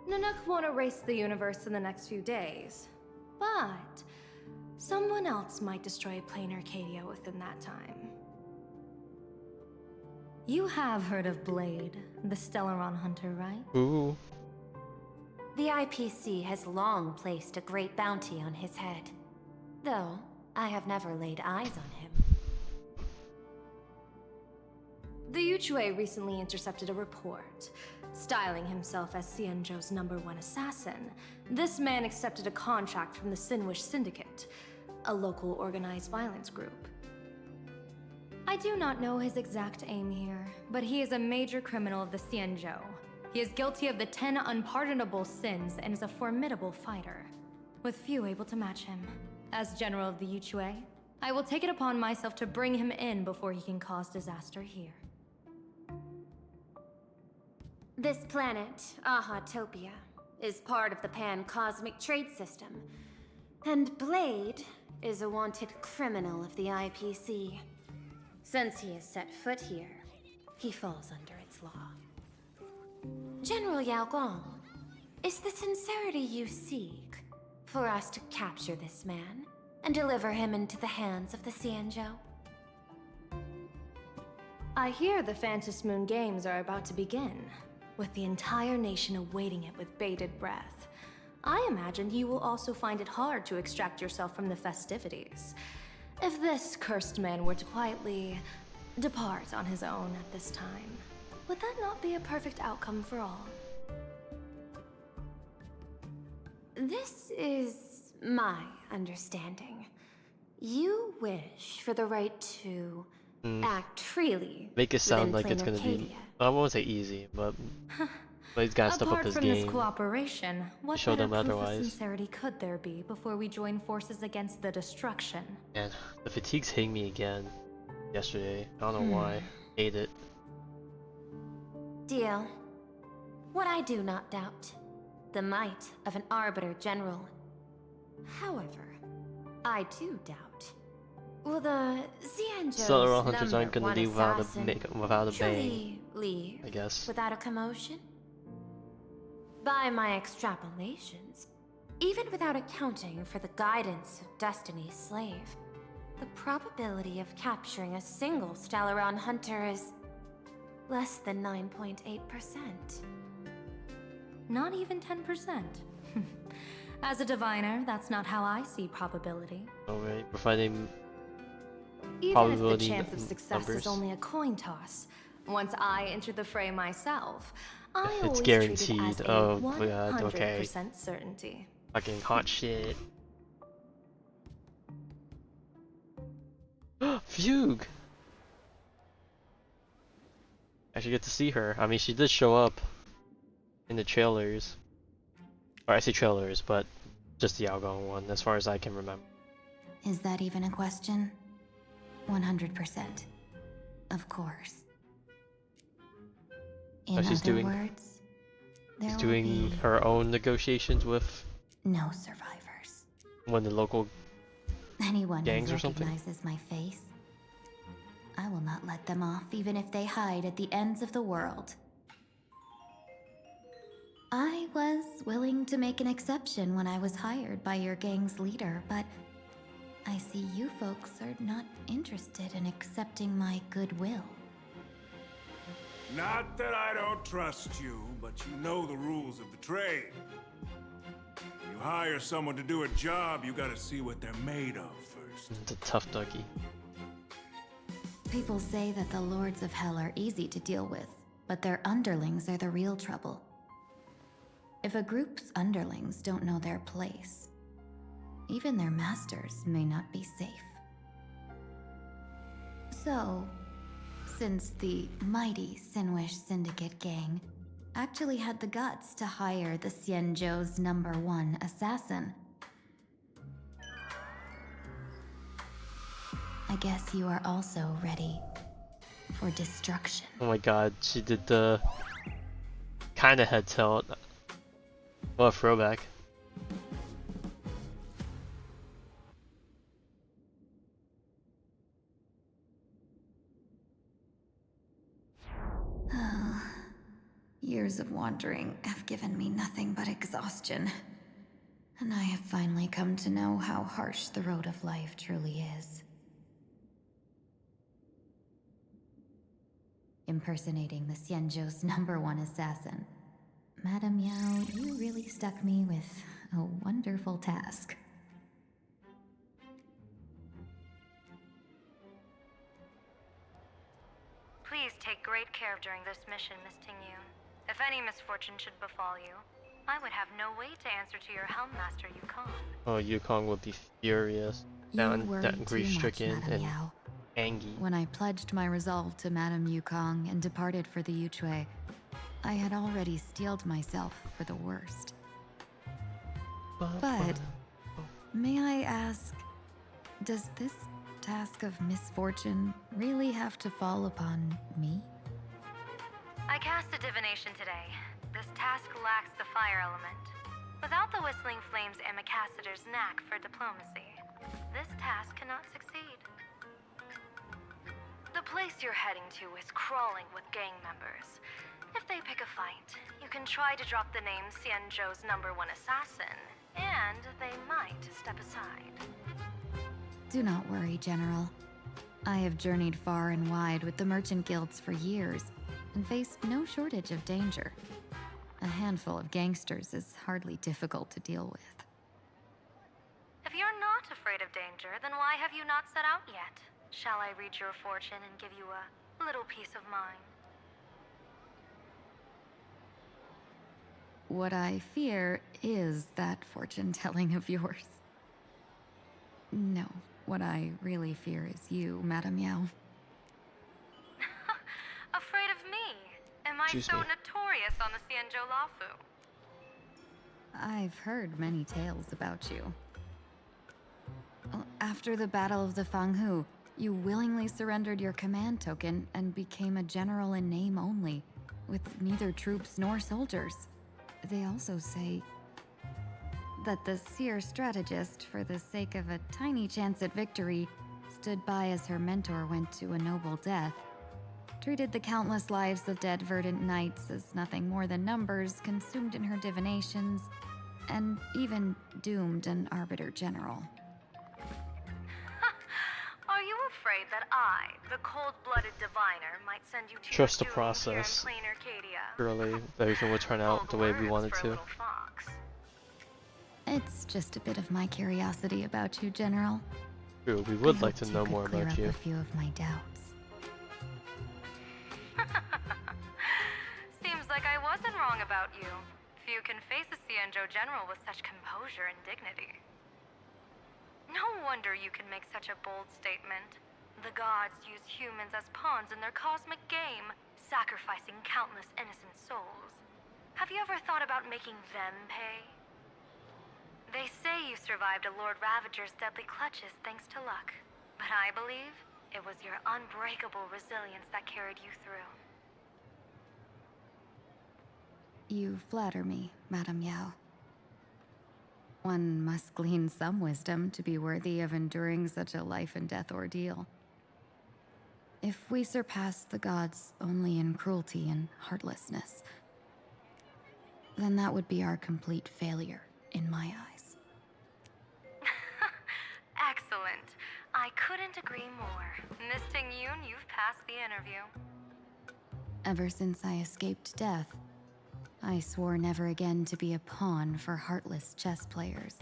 Nanook won't erase the universe in the next few days, but someone else might destroy plain Arcadia within that time. You have heard of Blade, the Stellaron hunter, right? Ooh. The IPC has long placed a great bounty on his head, though I have never laid eyes on him. The Yuchue recently intercepted a report. Styling himself as Xianzhou's #1 assassin, this man accepted a contract from the Sinwish Syndicate, a local organized violence group. I do not know his exact aim here, but he is a major criminal of the Xianzhou. He is guilty of the 10 unpardonable sins and is a formidable fighter, with few able to match him. As general of the Yuchue, I will take it upon myself to bring him in before he can cause disaster here. This planet, Ahatopia, is part of the pan-cosmic trade system, and Blade is a wanted criminal of the IPC. Since he has set foot here, he falls under its law. General Yao Guang, is the sincerity you seek for us to capture this man and deliver him into the hands of the Xianzhou? I hear the Phantom Moon Games are about to begin, with the entire nation awaiting it with bated breath. I imagine you will also find it hard to extract yourself from the festivities. If this cursed man were to quietly depart on his own at this time, would that not be a perfect outcome for all? This is my understanding. You wish for the right to act freely. Make it sound like within it's gonna plain be. Arcadia. I won't say easy, but he's gotta step up Apart his from game. this cooperation, what show better them proof of otherwise. sincerity could there be before we join forces against the destruction? Man, the fatigue's hitting me again. Yesterday, I don't know why. Hate it. Deal. What I do not doubt, the might of an Arbiter General. However, I do doubt. Will the Xianzhou's Stellaron hunters aren't gonna #1 leave without assassin without a bang. truly leave I guess. without a commotion? By my extrapolations, even without accounting for the guidance of Destiny's slave, the probability of capturing a single Stellaron hunter is less than 9.8%. Not even 10%. As a diviner, that's not how I see probability. Alright, we're finding Even if the probability chance of success numbers. is only a coin toss, once I enter the fray myself, I It's always guaranteed. treat it as Oh, a 100% God, okay. certainty. Fucking hot shit. Fugue! I should get to see her. I mean, she did show up in the trailers. Or I say trailers, but just the Algon one, as far as I can remember. Is that even a question? 100%. Of course. In she's other doing- words, there She's will doing be her own negotiations with no survivors. one of the local Anyone gangs who or something. recognizes my face, I will not let them off even if they hide at the ends of the world. I was willing to make an exception when I was hired by your gang's leader, but I see you folks are not interested in accepting my goodwill. Not that I don't trust you, but you know the rules of the trade. You hire someone to do a job, you gotta see what they're made of first. It's a tough ducky. People say that the Lords of Hell are easy to deal with, but their underlings are the real trouble. If a group's underlings don't know their place, even their masters may not be safe. So, since the mighty Sinwish Syndicate gang actually had the guts to hire the Xianzhou's #1 assassin, I guess you are also ready for destruction. Oh my god, she did the kinda head tilt. Well, throwback. years of wandering have given me nothing but exhaustion. And I have finally come to know how harsh the road of life truly is. Impersonating the Xianzhou's #1 assassin. Madame Yao, you really stuck me with a wonderful task. Please take great care during this mission, Miss Tingyun. If any misfortune should befall you, I would have no way to answer to your Helm Master Yukong. Oh, Yukong would be furious, grief-stricken, and angry. When I pledged my resolve to Madame Yukong and departed for the Yuchue, I had already steeled myself for the worst. But, may I ask, does this task of misfortune really have to fall upon me? I cast a divination today. This task lacks the fire element. Without the Whistling Flames Ambassador's knack for diplomacy, this task cannot succeed. The place you're heading to is crawling with gang members. If they pick a fight, you can try to drop the name Xianzhou's #1 assassin, and they might step aside. Do not worry, General. I have journeyed far and wide with the merchant guilds for years, and faced no shortage of danger. A handful of gangsters is hardly difficult to deal with. If you're not afraid of danger, then why have you not set out yet? Shall I read your fortune and give you a little peace of mind? What I fear is that fortune-telling of yours. No, what I really fear is you, Madame Yao. Afraid of me? Am I so notorious on the Xianzhou Lafu? I've heard many tales about you. After the Battle of the Fanghu, you willingly surrendered your command token and became a general in name only, with neither troops nor soldiers. They also say that the seer strategist, for the sake of a tiny chance at victory, stood by as her mentor went to a noble death, treated the countless lives of dead verdant knights as nothing more than numbers consumed in her divinations, and even doomed an arbiter general. Are you afraid that I, the cold-blooded diviner, might send you to Trust the your doom process. here in plain Arcadia? Surely everything will turn out the way we want it to. It's just a bit of my curiosity about you, General. True, we would like to know more about you. A few of my doubts. Seems like I wasn't wrong about you. Few can face a Xianzhou general with such composure and dignity. No wonder you can make such a bold statement. The gods use humans as pawns in their cosmic game, sacrificing countless innocent souls. Have you ever thought about making them pay? They say you survived a Lord Ravager's deadly clutches thanks to luck, but I believe it was your unbreakable resilience that carried you through. You flatter me, Madame Yao. One must glean some wisdom to be worthy of enduring such a life-and-death ordeal. If we surpass the gods only in cruelty and heartlessness, then that would be our complete failure, in my eyes. Excellent. I couldn't agree more. Miss Tingyun, you've passed the interview. Ever since I escaped death, I swore never again to be a pawn for heartless chess players.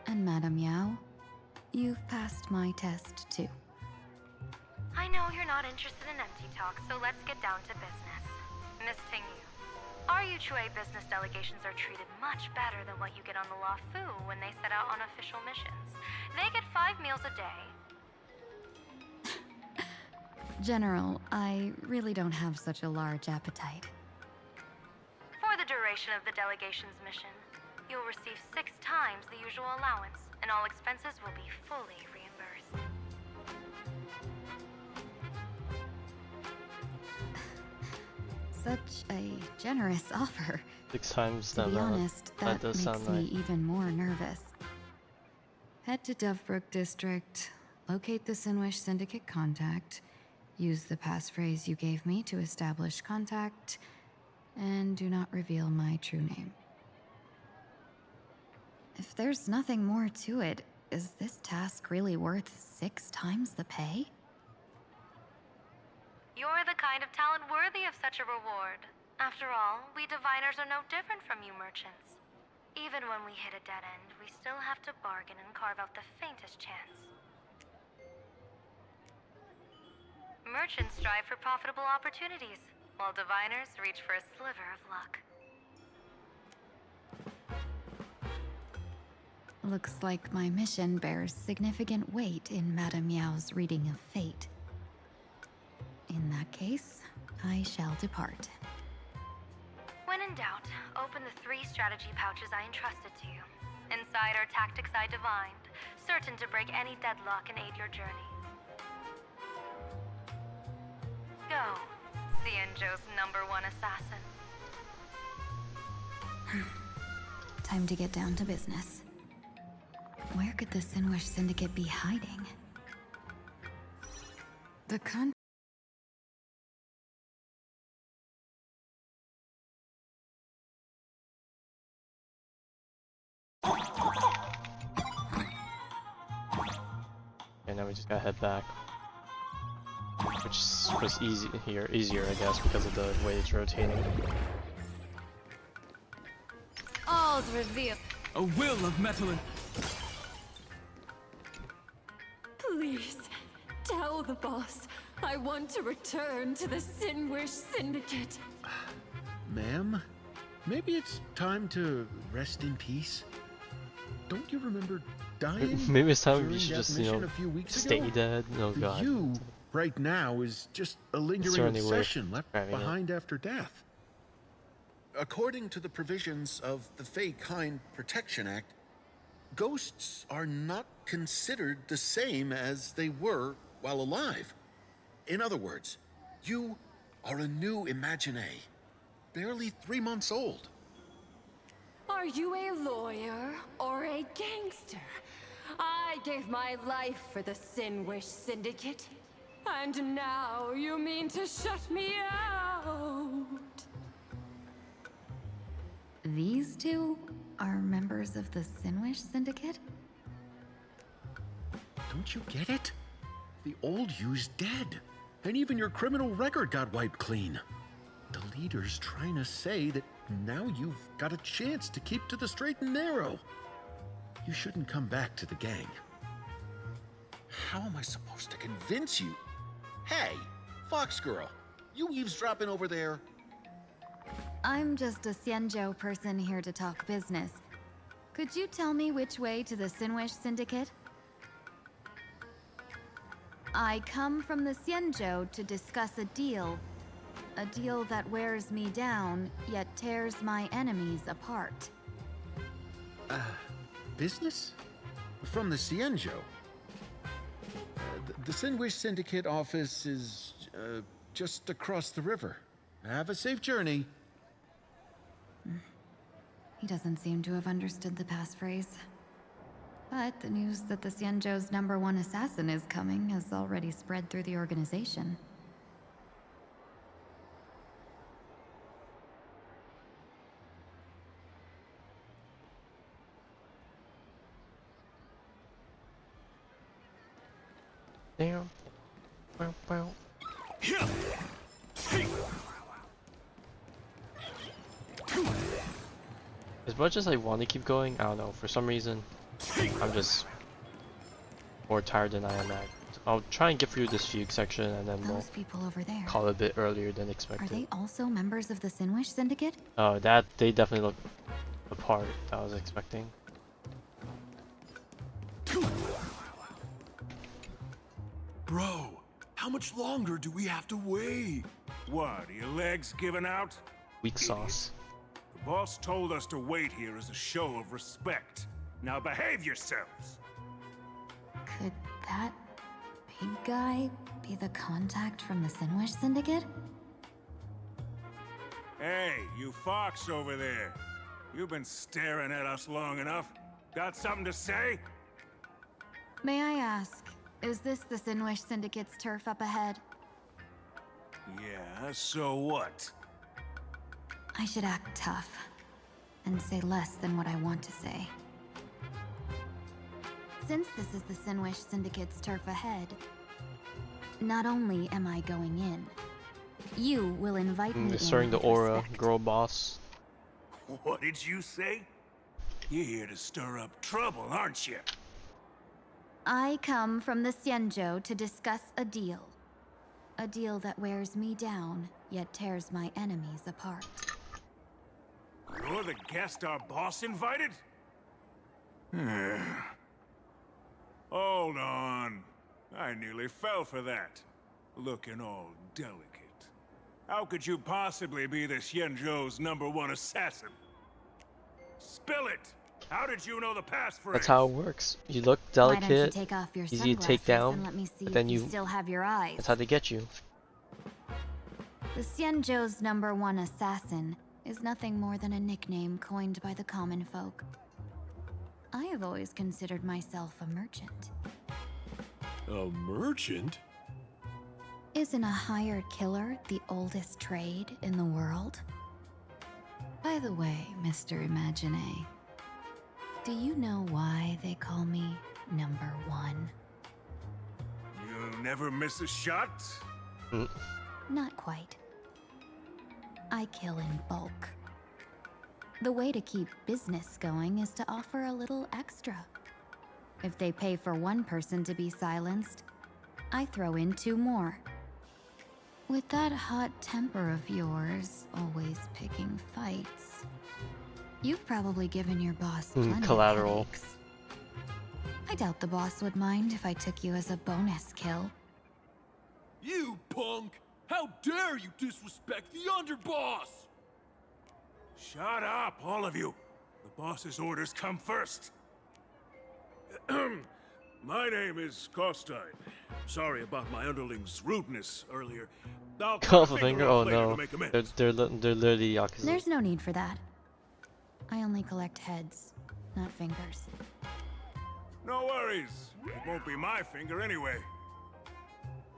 And Madame Yao, you've passed my test too. I know you're not interested in empty talk, so let's get down to business. Miss Tingyun, our Yuchue business delegations are treated much better than what you get on the Lafu when they set out on official missions. They get 5 meals a day. General, I really don't have such a large appetite. For the duration of the delegation's mission, you'll receive 6 times the usual allowance, and all expenses will be fully reimbursed. Such a generous offer. 6 times to be honest, that does makes sound me right. even more nervous. Head to Dovebrook District, locate the Sinwish Syndicate contact, Use the passphrase you gave me to establish contact, and do not reveal my true name. If there's nothing more to it, is this task really worth 6 times the pay? You're the kind of talent worthy of such a reward. After all, we diviners are no different from you merchants. Even when we hit a dead end, we still have to bargain and carve out the faintest chance. Merchants strive for profitable opportunities, while diviners reach for a sliver of luck. Looks like my mission bears significant weight in Madame Yao's reading of fate. In that case, I shall depart. When in doubt, open the 3 strategy pouches I entrusted to you. Inside are tactics I divined, certain to break any deadlock and aid your journey. Go, Xianzhou's #1 assassin. Time to get down to business. Where could the Sinwish Syndicate be hiding? The And now we just gotta head back. Which was easier, I guess, because of the way it's rotating. All's revealed. A will of metal and... Please, tell the boss I want to return to the Sinwish Syndicate. Ma'am, maybe it's time to rest in peace. Don't you remember dying? Maybe it's time during we should that just, mission a few weeks stay ago? dead. Oh The god. you right now is just a lingering certainly worth obsession left grabbing it. behind after death. According to the provisions of the Fey-Kind Protection Act, ghosts are not considered the same as they were while alive. In other words, you are a new Imagine, barely 3 months old. Are you a lawyer or a gangster? I gave my life for the Sinwish Syndicate, and now you mean to shut me out? These two are members of the Sinwish Syndicate? Don't you get it? The old you's dead, and even your criminal record got wiped clean. The leader's trying to say that now you've got a chance to keep to the straight and narrow. You shouldn't come back to the gang. How am I supposed to convince you? Hey, Fox Girl, you eavesdropping over there? I'm just a Xianzhou person here to talk business. Could you tell me which way to the Sinwish Syndicate? I come from the Xianzhou to discuss a deal. A deal that wears me down, yet tears my enemies apart. Business? From the Xianzhou? The Sinwish Syndicate office is just across the river. Have a safe journey. He doesn't seem to have understood the passphrase. But the news that the Xianzhou's #1 assassin is coming has already spread through the organization. Damn. Wow, wow. As much as I want to keep going, I don't know, for some reason, I'm just more tired than I am at. I'll try and get through this fugue section and then we'll Those people over there. call it a bit earlier than Are expected. they also members of the Sinwish Syndicate? Oh, they definitely look the part that I was expecting. Bro, how much longer do we have to wait? What, are your legs giving out? Weak sauce. The boss told us to wait here as a show of respect. Now behave yourselves! Could that big guy be the contact from the Sinwish Syndicate? Hey, you fox over there. You've been staring at us long enough. Got something to say? May I ask, is this the Sinwish Syndicate's turf up ahead? Yeah, so what? I should act tough and say less than what I want to say. Since this is the Sinwish Syndicate's turf ahead, not only am I going in, you will invite me in Starting the with aura, respect. girl boss. What did you say? You're here to stir up trouble, aren't you? I come from the Xianzhou to discuss a deal. A deal that wears me down, yet tears my enemies apart. You're the guest our boss invited? Hold on. I nearly fell for that. Looking all delicate. How could you possibly be the Xianzhou's #1 assassin? Spill it! How did you know the passphrase? That's how it works. You look Why don't you delicate, take off your easy to take sunglasses down, and let me see but if then you still have your eyes? that's how they get you. The Xianzhou's #1 assassin is nothing more than a nickname coined by the common folk. I have always considered myself a merchant. A merchant? Isn't a hired killer the oldest trade in the world? By the way, Mr. Imagine, do you know why they call me #1? You never miss a shot? Not quite. I kill in bulk. The way to keep business going is to offer a little extra. If they pay for one person to be silenced, I throw in 2 more. With that hot temper of yours, always picking fights, you've probably given your boss plenty Collateral. of headaches. I doubt the boss would mind if I took you as a bonus kill. You punk! How dare you disrespect the underboss! Shut up, all of you. The boss's orders come first. My name is Costine. Sorry about my underling's rudeness earlier. I'll cut Off a finger? Oh off later to no. make amends. They're literally Yakuza. There's no need for that. I only collect heads, not fingers. No worries. It won't be my finger anyway.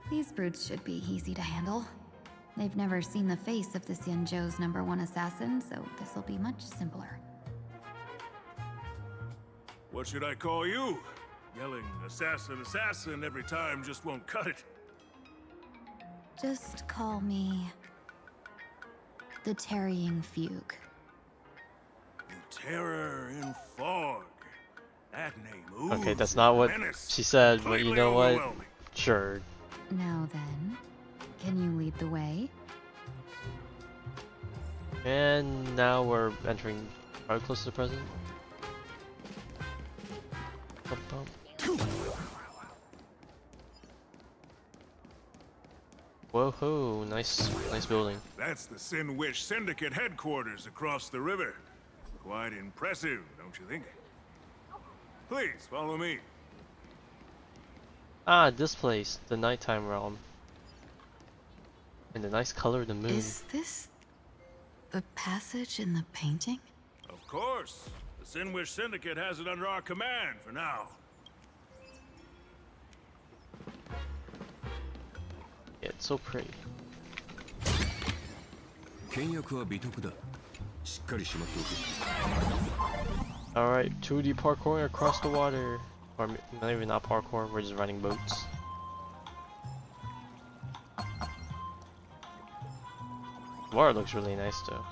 These brutes should be easy to handle. They've never seen the face of the Xianzhou's #1 assassin, so this'll be much simpler. What should I call you? Yelling assassin, assassin every time just won't cut it. Just call me the Tarrying Fugue. Terror in fog. That name oozes Okay, that's not what menace. she said, but you Completely know what? overwhelming. Sure. Now then, can you lead the way? And now we're entering probably close to the present. Bum, bum. Whoa-ho, nice building. That's the Sinwish Syndicate headquarters across the river. Quite impressive, don't you think? Please, follow me. Ah, this place, the nighttime realm. And the nice color of the moon. Is this the passage in the painting? Of course. The Sinwish Syndicate has it under our command for now. Yeah, it's so pretty. Alright, 2D parkouring across the water. Or not even not parkour, we're just riding boats. Water looks really nice though.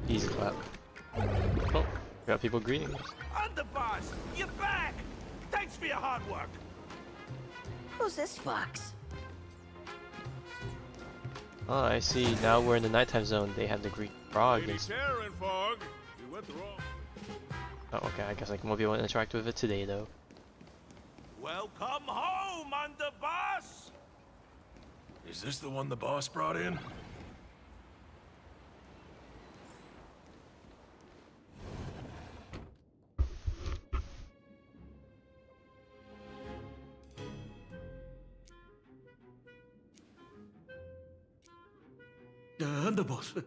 Easy clap. Oh, we got people greeting us. Underboss, you're back! Thanks for your hard work. Who's this fox? Oh, I see. Now we're in the nighttime zone. They have the Greek frog. Lady Terror in fog. You went the wrong. Oh, okay. I guess I won't be able to interact with it today, though. Welcome home, Underboss! Is this the one the boss brought in? Underboss,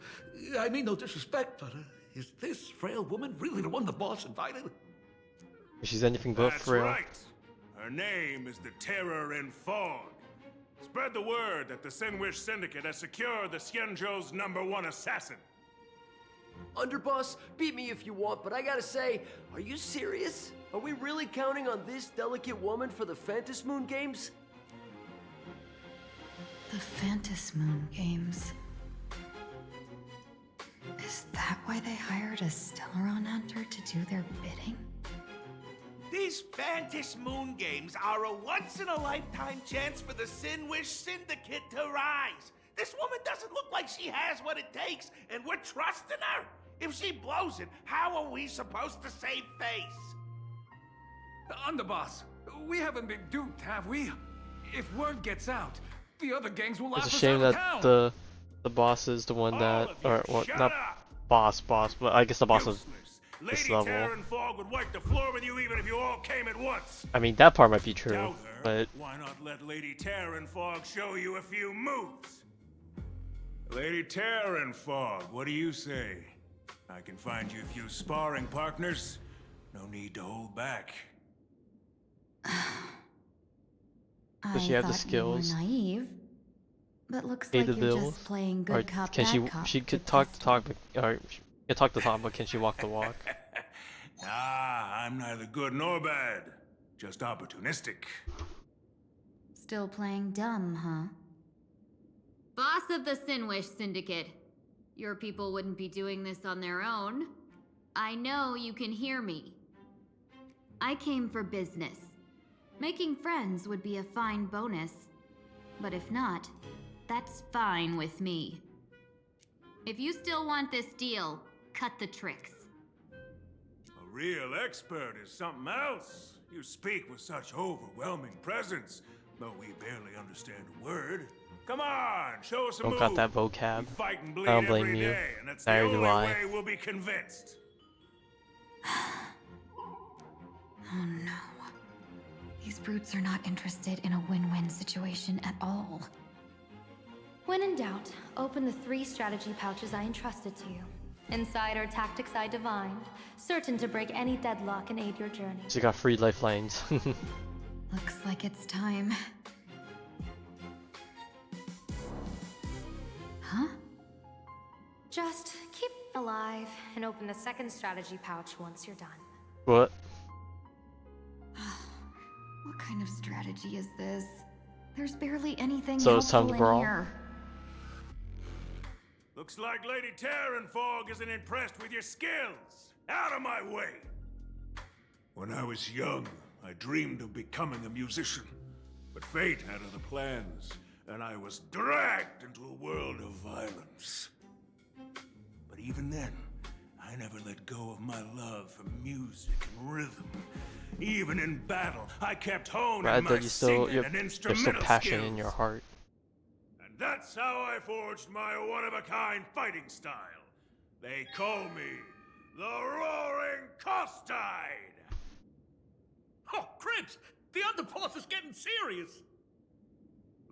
I mean no disrespect, but is this frail woman really the one the boss invited? She's anything but That's frail. right. Her name is the Terror in Fog. Spread the word that the Sinwish Syndicate has secured the Xianzhou's #1 assassin. Underboss, beat me if you want, but I gotta say, are you serious? Are we really counting on this delicate woman for the Phantas Moon Games? The Phantas Moon Games. Is that why they hired a Stellaron hunter to do their bidding? These Phantas Moon Games are a once-in-a-lifetime chance for the Sinwish Syndicate to rise. This woman doesn't look like she has what it takes, and we're trusting her. If she blows it, how are we supposed to save face? Underboss, we haven't been duped, have we? If word gets out, the other gangs will laugh It's a us shame out of that town. the boss is the one that, or well, not boss, but I guess the boss of this Lady level. Terror in Fog would wipe the floor with you even if you all came at once. I mean, that part might be true, Doubt her. but Why not let Lady Terror in Fog show you a few moves? Lady Terror in Fog, what do you say? I can find you a few sparring partners. No need to hold back. does she have the skills? You were naive, but looks Pay like the you're bills? just playing Or good cop, can bad cop. she could talk the talk, or she can talk the talk, but can she walk the walk? Ah, I'm neither good nor bad. Just opportunistic. Still playing dumb, huh? Boss of the Sinwish Syndicate. Your people wouldn't be doing this on their own. I know you can hear me. I came for business. Making friends would be a fine bonus. But if not, that's fine with me. If you still want this deal, cut the tricks. A real expert is something else. You speak with such overwhelming presence, though we barely understand a word. Come on, show us a move. Don't got that vocab. We fight and bleed I don't blame every you. day, and that's the Neither only do I. way we'll be convinced. Oh no. These brutes are not interested in a win-win situation at all. When in doubt, open the 3 strategy pouches I entrusted to you. Inside are tactics I divined, certain to break any deadlock and aid your journey. She got free lifelines. Looks like it's time. Huh? Just keep alive and open the 2nd strategy pouch once you're done. What? What kind of strategy is this? There's barely anything So it's time helpful to in brawl? here. Looks like Lady Terror in Fog isn't impressed with your skills. Out of my way! When I was young, I dreamed of becoming a musician. But fate had other plans, and I was dragged into a world of violence. But even then, I never let go of my love for music and rhythm. Even in battle, I kept honing Glad my that you still singing you're and still instrumental passionate skills. in your heart. And that's how I forged my one-of-a-kind fighting style. They call me the Roaring Costide. Oh, Cribs! The underboss is getting serious!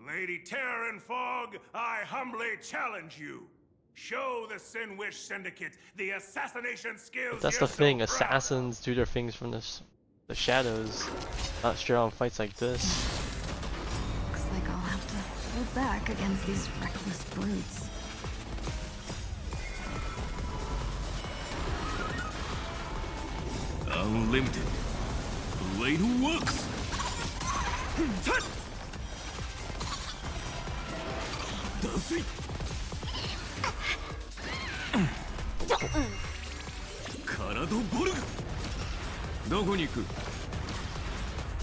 Lady Terror and Fog, I humbly challenge you. Show the Sinwish Syndicate the assassination skills. But that's the you're thing, so proud of. assassins do their things from the shadows, not straight on fights like this. Looks like I'll have to hold back against these reckless brutes. Unlimited. Blade works! Does it? 体ボルグどこに行く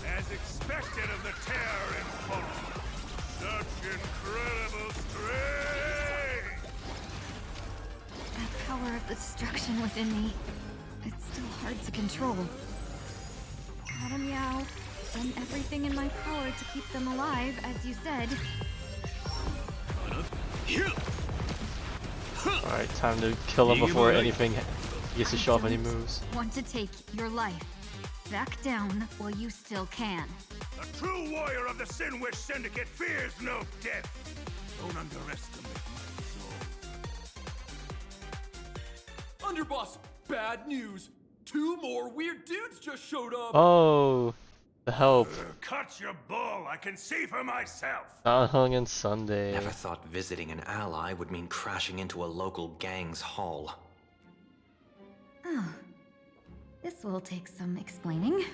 As expected of the Terror and Fog. Such incredible strength! That power of destruction within me. It's still hard to control. Adam Yao, done everything in my power to keep them alive, as you said. Alright, time to kill him before anything gets to show off any moves. Want to take your life. Back down while you still can. A true warrior of the Sinwish Syndicate fears no death. Don't underestimate my soul. Underboss, bad news. 2 more weird dudes just showed up. Oh, the help. Cut your bull. I can see for myself. Dan Heng and Sunday. Never thought visiting an ally would mean crashing into a local gang's hall. Oh, this will take some explaining.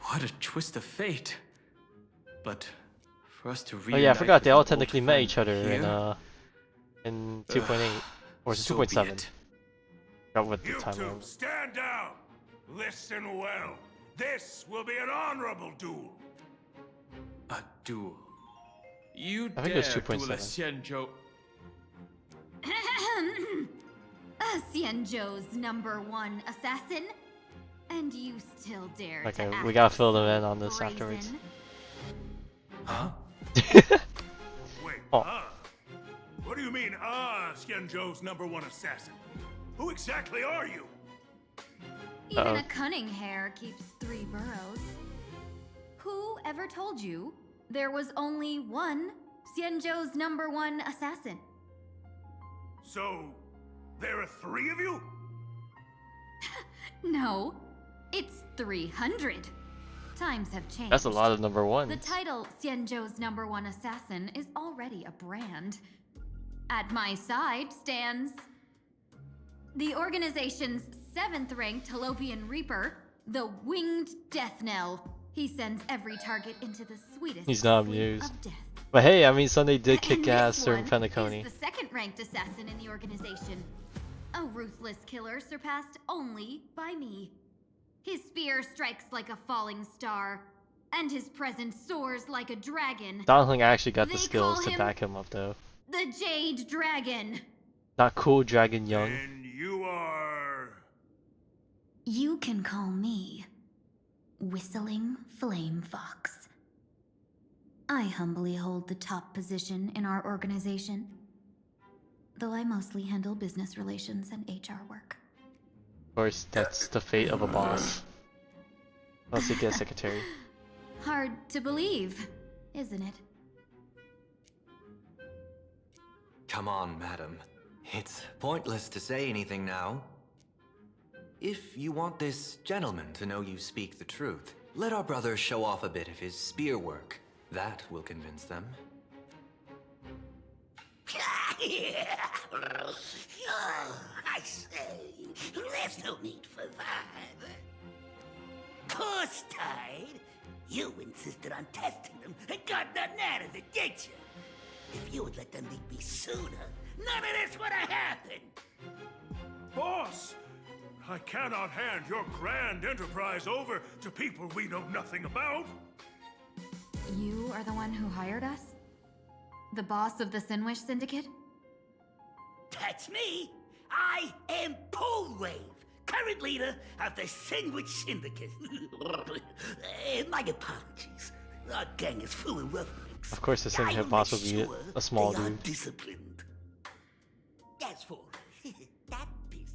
What a twist of fate. But for us to Oh yeah, I forgot they all technically met friend each other here? in 2.8 or is it So be 2.7? it. Forgot what the You time two, was. stand down. Listen well. This will be an honorable duel. A duel. You I think it dare was duel a 2.7. Xianzhou. Xianzhou's #1 assassin? And you still dare Okay, to we act gotta fill them so in on this afterwards. brazen? Huh? Wait, Oh. What do you mean, Xianzhou's #1 assassin? Who exactly are you? Even a cunning hare keeps 3 burrows. Who ever told you there was only one Xianzhou's #1 assassin? So, there are 3 of you? No, it's 300. Times have changed. That's a lot of #1s. The title Xianzhou's #1 assassin is already a brand. At my side stands the organization's 7th-ranked Holovian Reaper, the Winged Death Knell. He sends every target into the sweetest He's not sleep amused. of death. But hey, I mean Sunday did And kick this ass during one Penacony. is the 2nd-ranked assassin in the organization. A ruthless killer surpassed only by me. His spear strikes like a falling star, and his presence soars like a dragon. Dan Heng actually got the They skills call to him back him up though. The Jade Dragon. Not cool Dragon Young. And you are... You can call me Whistling Flame Fox. I humbly hold the top position in our organization, though I mostly handle business relations and HR work. Of course, that's the fate of a boss. Unless you get a secretary. Hard to believe, isn't it? Come on, madam. It's pointless to say anything now. If you want this gentleman to know you speak the truth, let our brother show off a bit of his spear work. That will convince them. I say, there's no need for that. Course tied. You insisted on testing them and got nothing out of it, did you? If you had let them meet me sooner, none of this would have happened. Boss! I cannot hand your grand enterprise over to people we know nothing about. You are the one who hired us? The boss of the Sinwish Syndicate? That's me. I am Polewave, current leader of the Sandwich Syndicate. My apologies. Our gang is full of roughnecks. Of course, the Syndicate boss would be a small they are dude. disciplined. As for that business,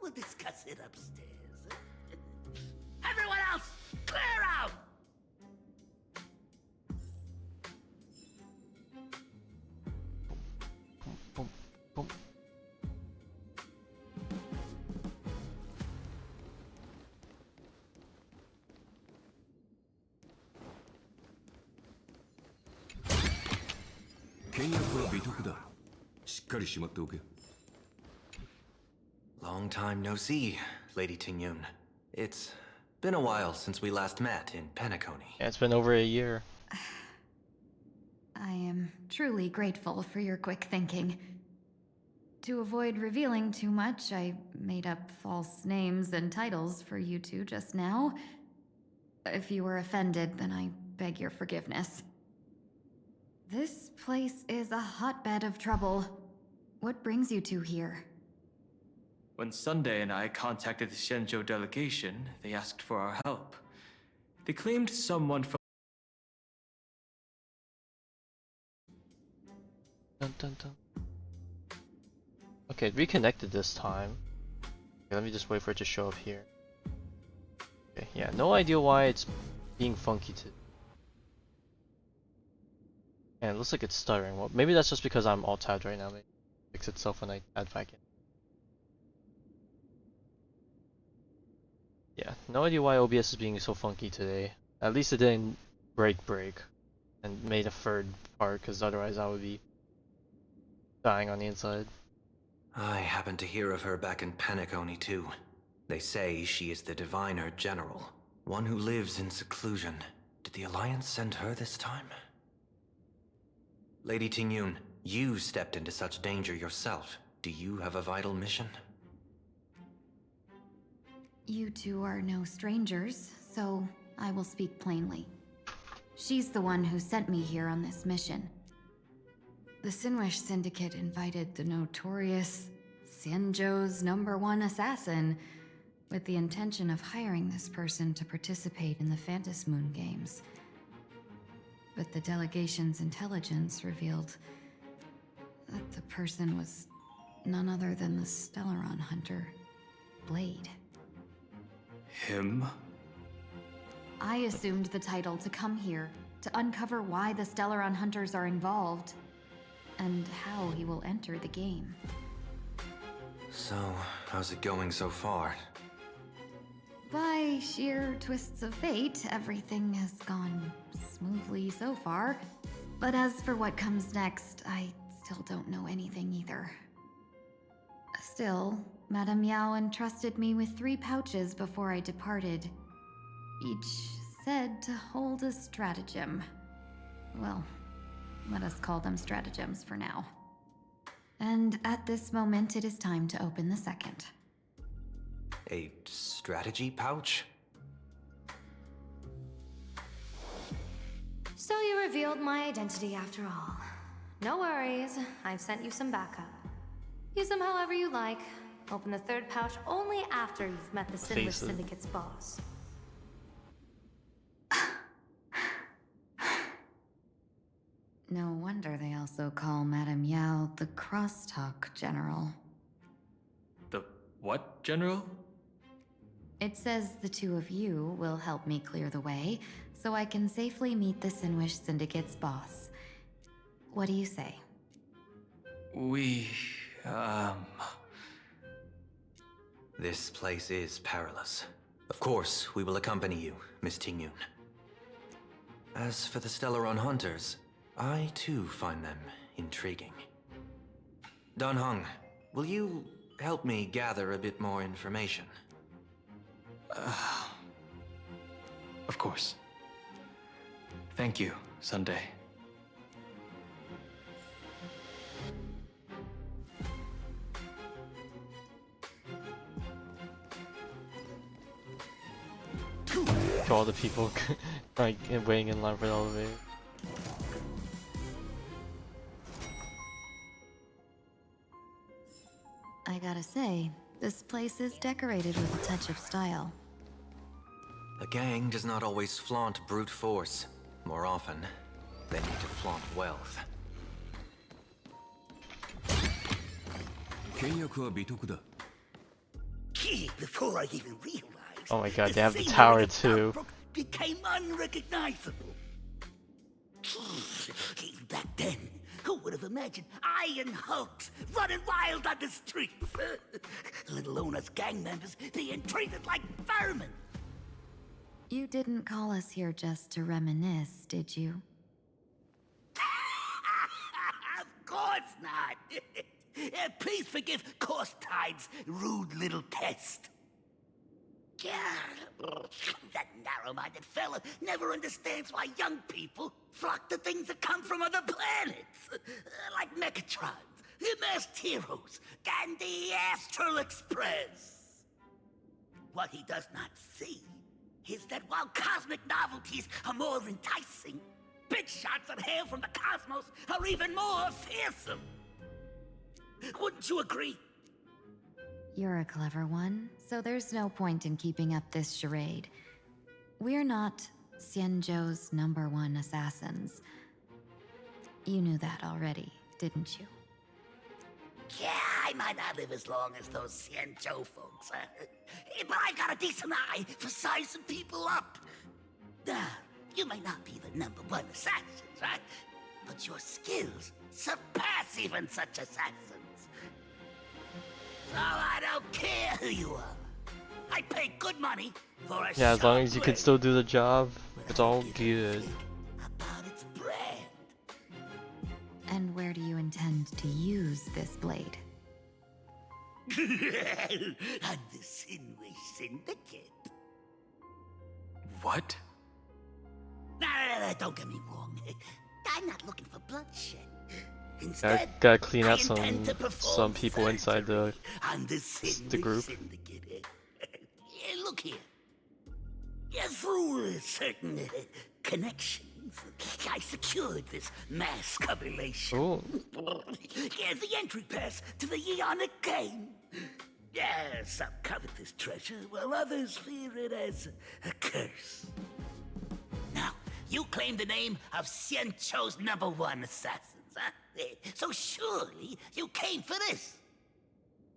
we'll discuss it upstairs. Everyone else, clear out! Boom, boom. Long time no see, Lady Tingyun. It's been a while since we last met in Penacony. Yeah, it's been over a year. I am truly grateful for your quick thinking. To avoid revealing too much, I made up false names and titles for you two just now. If you were offended, then I beg your forgiveness. This place is a hotbed of trouble. What brings you two here? When Sunday and I contacted the Xianzhou delegation, they asked for our help. They claimed someone from... Dun, dun, dun. Okay, reconnected this time. Okay, let me just wait for it to show up here. Okay, yeah, no idea why it's being funky to. And it looks like it's stuttering. Well, maybe that's just because I'm alt tabbed right now. Maybe it fix itself when I add back in. Yeah, no idea why OBS is being so funky today. At least it didn't break and made a third part, because otherwise I would be dying on the inside. I happened to hear of her back in Penacony too. They say she is the Diviner General, one who lives in seclusion. Did the Alliance send her this time? Lady Tingyun, you stepped into such danger yourself. Do you have a vital mission? You two are no strangers, so I will speak plainly. She's the one who sent me here on this mission. The Sinwish Syndicate invited the notorious Xianzhou's #1 assassin with the intention of hiring this person to participate in the Phantom Moon Games. But the delegation's intelligence revealed that the person was none other than the Stellaron hunter, Blade. Him? I assumed the title to come here, to uncover why the Stellaron hunters are involved, and how he will enter the game. So, how's it going so far? By sheer twists of fate, everything has gone smoothly so far. But as for what comes next, I still don't know anything either. Still, Madame Yao entrusted me with 3 pouches before I departed. Each said to hold a stratagem. Well, let us call them stratagems for now. And at this moment, it is time to open the second. A strategy pouch? So you revealed my identity after all. No worries, I've sent you some backup. Use them however you like. Open the third pouch only after you've met the Sinwish Syndicate's boss. No wonder they also call Madame Yao the Crosstalk General. The what, General? It says the 2 of you will help me clear the way, so I can safely meet the Sinwish Syndicate's boss. What do you say? We, This place is perilous. Of course, we will accompany you, Miss Tingyun. As for the Stellaron hunters, I too find them intriguing. Dan Heng, will you help me gather a bit more information? Of course. Thank you, Sunday. To all the people like waiting in line for the elevator. I gotta say, this place is decorated with a touch of style. A gang does not always flaunt brute force. More often, they need to flaunt wealth. Before I even realized, Oh my god, they have the tower too. became unrecognizable. Back then, who would have imagined iron hulks running wild on the streets? Let alone us gang members being treated like vermin. You didn't call us here just to reminisce, did you? Of course not. Please forgive Korstide's rude little test. That narrow-minded fella never understands why young people flock to things that come from other planets. Like Mechatrons, masked heroes, and the Astral Express. What he does not see is that while cosmic novelties are more enticing, big shots that hail from the cosmos are even more fearsome. Wouldn't you agree? You're a clever one, so there's no point in keeping up this charade. We're not Xianzhou's #1 assassins. You knew that already, didn't you? Yeah, I might not live as long as those Xianzhou folks, but I've got a decent eye for sizing people up. You may not be the #1 assassins, right? But your skills surpass even such assassins. So I don't care who you are. I pay good money for a Yeah, as long sharp as you can blade still do the job, it's all good. about its brand. And where do you intend to use this blade? On the Sinwish Syndicate. What? No, don't get me wrong. I'm not looking for bloodshed. Instead, Gotta clean I out intend to some perform people inside the on the the Sinwish group. Syndicate. Look here. Yeah, through certain connections, I secured this mass coagulation. Oh. Yeah, the entry pass to the Eonic game. Yeah, some covet this treasure, while others fear it as a curse. Now, you claim the name of Xianzhou's #1 assassins, huh? So surely you came for this.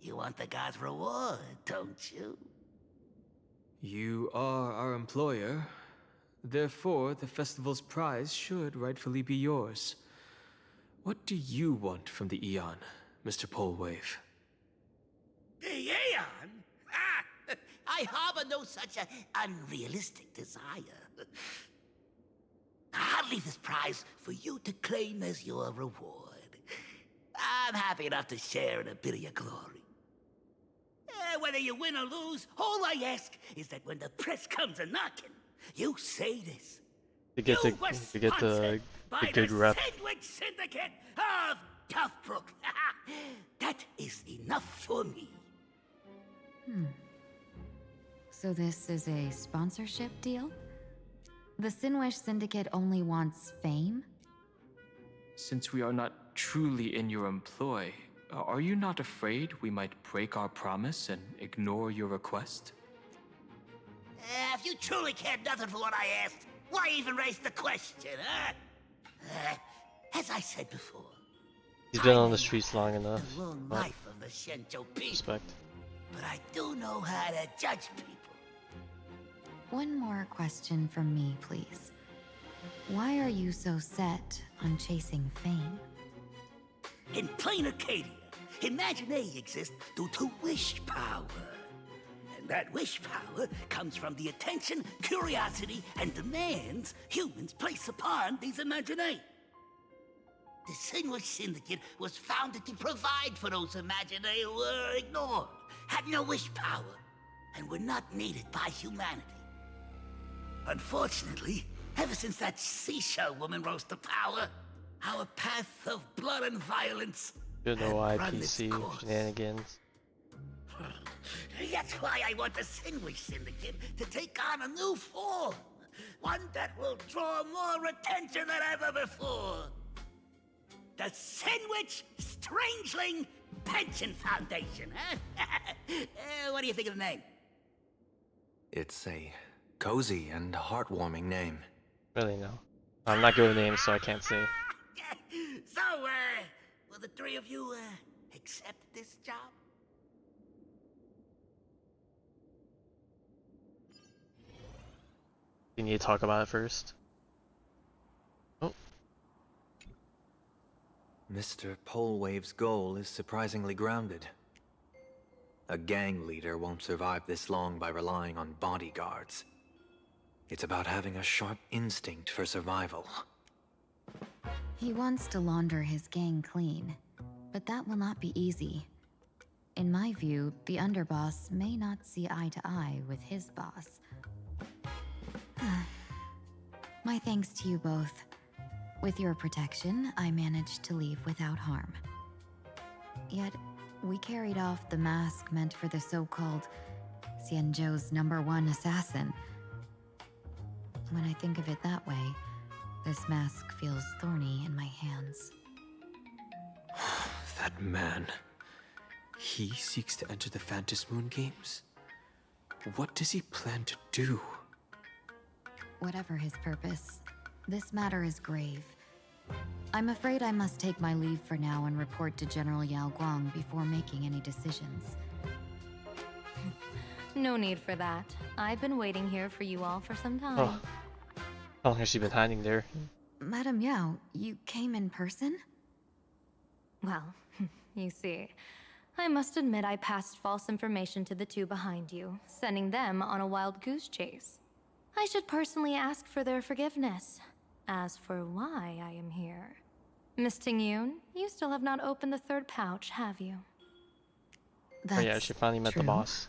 You want the god's reward, don't you? You are our employer. Therefore, the festival's prize should rightfully be yours. What do you want from the Eon, Mr. Polewave? The Aeon? Ah, I harbor no such unrealistic desire. I'll leave this prize for you to claim as your reward. I'm happy enough to share in a bit of your glory. Whether you win or lose, all I ask is that when the press comes a-knocking, you say this. To get the good rep. Sandwich Syndicate of Toughbrook. That is enough for me. So this is a sponsorship deal? The Sinwish Syndicate only wants fame? Since we are not truly in your employ, are you not afraid we might break our promise and ignore your request? If you truly cared nothing for what I asked, why even raise the question, huh? As I said before, He's been on the streets long enough. the long Well, life of the Shenzhou people, respect. but I do know how to judge people. One more question from me, please. Why are you so set on chasing fame? In plain Arcadia, Imaginary exists due to wish power. And that wish power comes from the attention, curiosity, and demands humans place upon these Imaginary. The Sinwish Syndicate was founded to provide for those Imaginary who were ignored, had no wish power, and were not needed by humanity. Unfortunately, ever since that seashell woman rose to power, our path of blood and violence Good no had run its IPC course. shenanigans. That's why I want the Sinwish Syndicate to take on a new form. One that will draw more attention than ever before. The Sinwich Strangeling Pension Foundation, huh? What do you think of the name? It's a cozy and heartwarming name. Really no. I'm not good with names, so I can't say. So, will the three of you, accept this job? You need to talk about it first. Oh, Mr. Polewave's goal is surprisingly grounded. A gang leader won't survive this long by relying on bodyguards. It's about having a sharp instinct for survival. He wants to launder his gang clean, but that will not be easy. In my view, the underboss may not see eye to eye with his boss. My thanks to you both. With your protection, I managed to leave without harm. Yet, we carried off the mask meant for the so-called Xianzhou's #1 assassin. When I think of it that way, this mask feels thorny in my hands. That man. He seeks to enter the Phantasm Moon Games? What does he plan to do? Whatever his purpose, this matter is grave. I'm afraid I must take my leave for now and report to General Yao Guang before making any decisions. No need for that. I've been waiting here for you all for some time. oh. How long has she been hiding there? Madam Yao, you came in person? Well, you see, I must admit I passed false information to the two behind you, sending them on a wild goose chase. I should personally ask for their forgiveness. As for why I am here, Miss Ting-Yoon, you still have not opened the third pouch, have you? Oh yeah, she finally met the boss.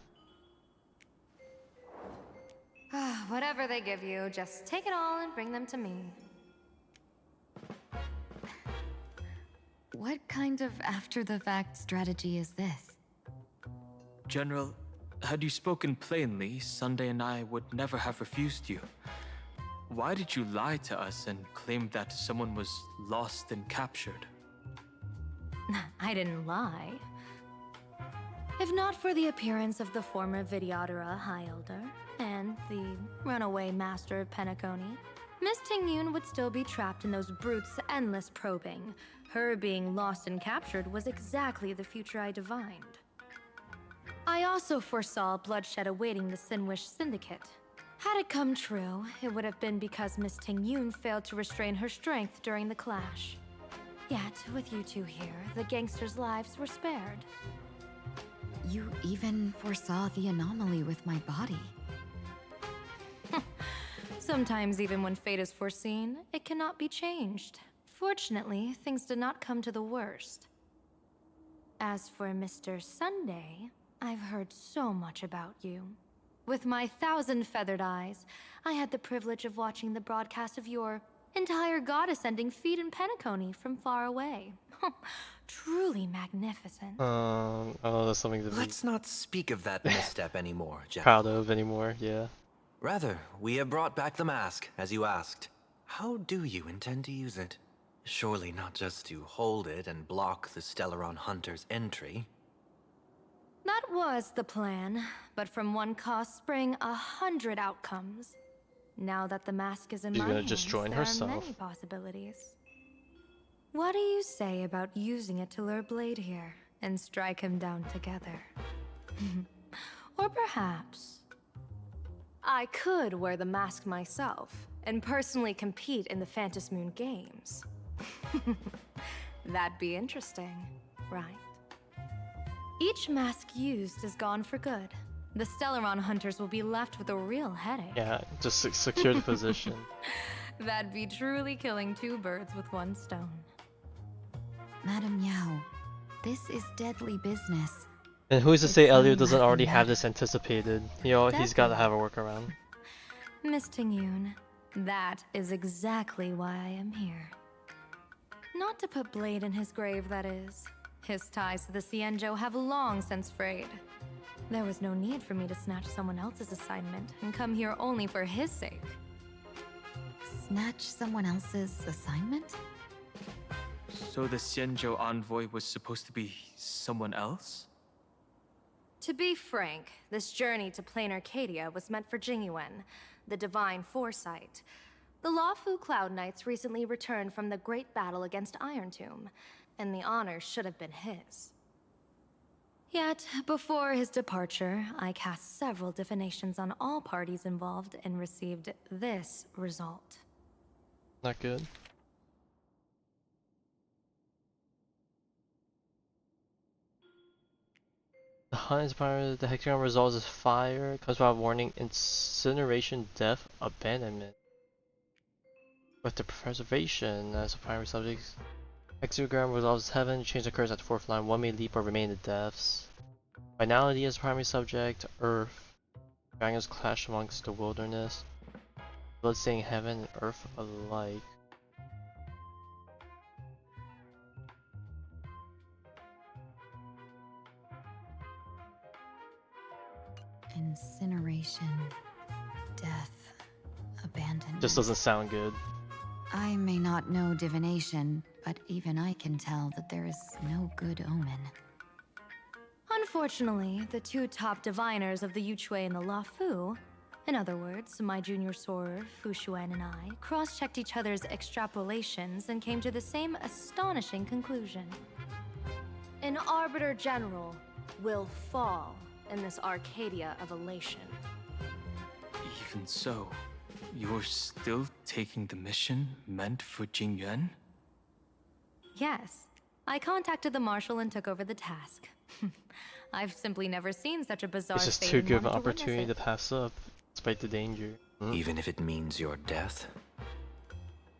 Whatever they give you, just take it all and bring them to me. What kind of after-the-fact strategy is this? General, had you spoken plainly, Sunday and I would never have refused you. Why did you lie to us and claim that someone was lost and captured? I didn't lie. If not for the appearance of the former Vidyadhara High Elder and the runaway Master of Penacony, Miss Ting-Yoon would still be trapped in those brutes' endless probing. Her being lost and captured was exactly the future I divined. I also foresaw bloodshed awaiting the Sinwish Syndicate. Had it come true, it would have been because Miss Ting-Yoon failed to restrain her strength during the clash. Yet, with you two here, the gangsters' lives were spared. You even foresaw the anomaly with my body. Sometimes even when fate is foreseen, it cannot be changed. Fortunately, things did not come to the worst. As for Mr. Sunday, I've heard so much about you. With my 1,000 feathered eyes, I had the privilege of watching the broadcast of your entire goddess-ending feat in Penacony from far away. Truly magnificent. Oh, that's something to be Let's not speak of that misstep anymore, proud General. of anymore, yeah. Rather, we have brought back the mask, as you asked. How do you intend to use it? Surely not just to hold it and block the Stellaron Hunter's entry. That was the plan, but from one cost spring 100 outcomes. Now that the mask is in She's my gonna hands, just join there herself. are many possibilities. What do you say about using it to lure Blade here and strike him down together? Or perhaps I could wear the mask myself and personally compete in the Phantom Moon Games. That'd be interesting, right? Each mask used is gone for good. The Stellaron hunters will be left with a real headache. Yeah, just secure the position. That'd be truly killing two birds with one stone. Madam Yao, this is deadly business. And who's to It's say Elliot no doesn't already have matter. this anticipated? You know, he's gotta have a workaround. Miss Ting-Yoon, that is exactly why I am here. Not to put Blade in his grave, that is. His ties to the Xianzhou have long since frayed. There was no need for me to snatch someone else's assignment and come here only for his sake. Snatch someone else's assignment? So the Xianzhou envoy was supposed to be someone else? To be frank, this journey to plain Arcadia was meant for Jingyuan, the divine foresight. The Lawfu Cloud Knights recently returned from the great battle against Iron Tomb, and the honor should have been his. Yet, before his departure, I cast several divinations on all parties involved and received this result. Not good. The hunt is part of the hexagon resolves as fire, comes without warning, incineration, death, abandonment. With the preservation as a primary subject, hexagram resolves as heaven, change occurs at the fourth line, one may leap or remain in the depths. Finality as primary subject, earth, dragons clash amongst the wilderness, bloodstaining heaven and earth alike. Incineration, death, abandonment. Just doesn't sound good. I may not know divination, but even I can tell that there is no good omen. Unfortunately, the two top diviners of the Yuchui and the Lawfu, in other words, my junior soror, Fu Xuan, and I, cross-checked each other's extrapolations and came to the same astonishing conclusion. An Arbiter General will fall in this Arcadia of elation. Even so, you're still taking the mission meant for Jingyuan? Yes, I contacted the marshal and took over the task. I've simply never seen such a bizarre It's just fate too and good of an wanted to witness opportunity to it. pass up, despite the danger. Even if it means your death?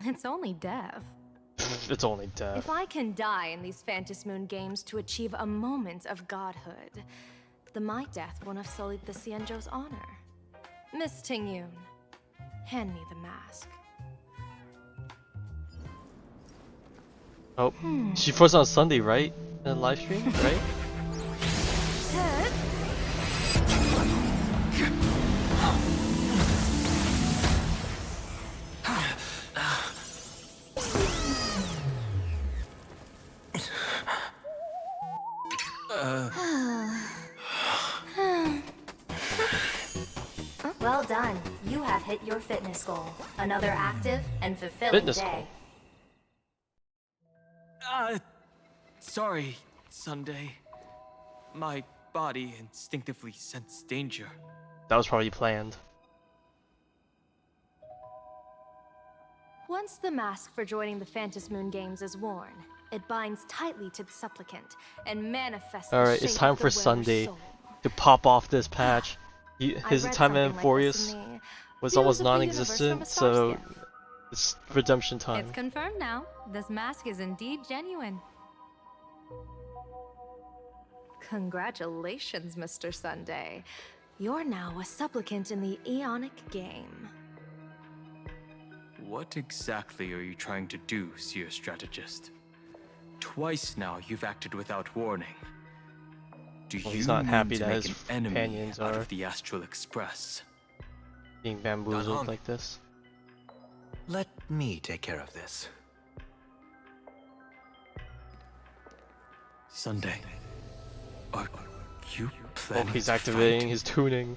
It's only death. It's only death. If I can die in these Phantasmoon games to achieve a moment of godhood, then my death won't have sullied the Xianzhou's honor. Miss Tingyun, hand me the mask. Oh, she forced on Sunday, right? In the live stream, right? Well done. You have hit your fitness goal. Another active and fulfilling Fitness day. goal. Sorry, Sunday. My body instinctively sensed danger. That was probably planned. Once the mask for joining the Phantasmoon games is worn, it binds tightly to the supplicant and manifests Alright, the it's shape time of the for wearer's Sunday soul. to pop off this patch. His read time something in like Furious this in the was Wheels almost of the Universe from non-existent, a Star's so Gift. it's redemption time. It's confirmed now. This mask is indeed genuine. Congratulations, Mr. Sunday. You're now a supplicant in the Eonic game. What exactly are you trying to do, Seer Strategist? Twice now you've acted without warning. Do Well, you he's not mean happy to that make his an enemy companions out are of the Astral Express? being bamboozled like this. Let me take care of this. Sunday, are you Oh, planning he's to activating fight? his tuning.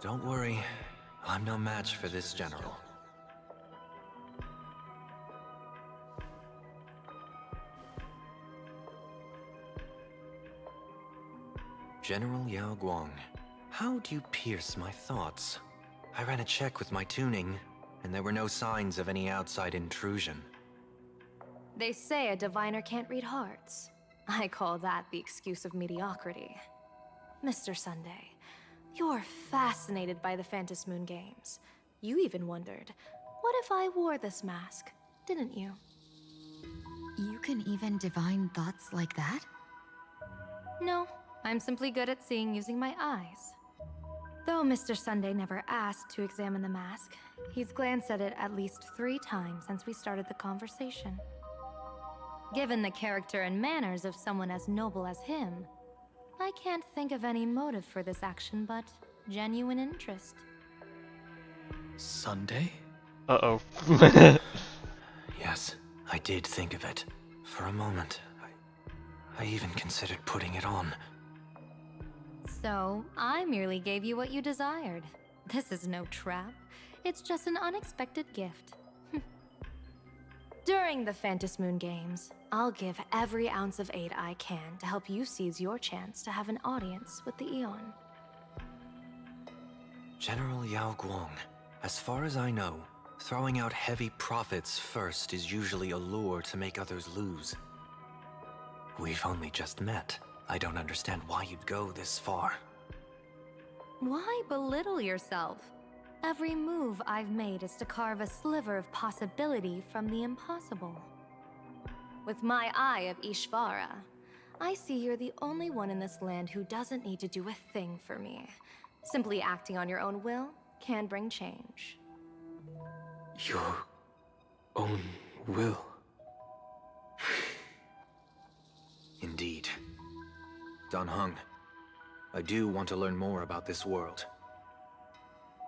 Don't worry, I'm no match for this general. General Yao Guang, how do you pierce my thoughts? I ran a check with my tuning, and there were no signs of any outside intrusion. They say a diviner can't read hearts. I call that the excuse of mediocrity. Mr. Sunday, you're fascinated by the Phantasmoon games. You even wondered, what if I wore this mask, didn't you? You can even divine thoughts like that? No, I'm simply good at seeing using my eyes. Though Mr. Sunday never asked to examine the mask, he's glanced at it at least 3 times since we started the conversation. Given the character and manners of someone as noble as him, I can't think of any motive for this action but genuine interest. Sunday? Uh-oh. Yes, I did think of it. For a moment, I even considered putting it on. So, I merely gave you what you desired. This is no trap. It's just an unexpected gift. During the Phantasmoon games, I'll give every ounce of aid I can to help you seize your chance to have an audience with the Eon. General Yao Guang, as far as I know, throwing out heavy profits first is usually a lure to make others lose. We've only just met. I don't understand why you'd go this far. Why belittle yourself? Every move I've made is to carve a sliver of possibility from the impossible. With my eye of Ishvara, I see you're the only one in this land who doesn't need to do a thing for me. Simply acting on your own will can bring change. Your own will? Indeed. Dan Heng, I do want to learn more about this world.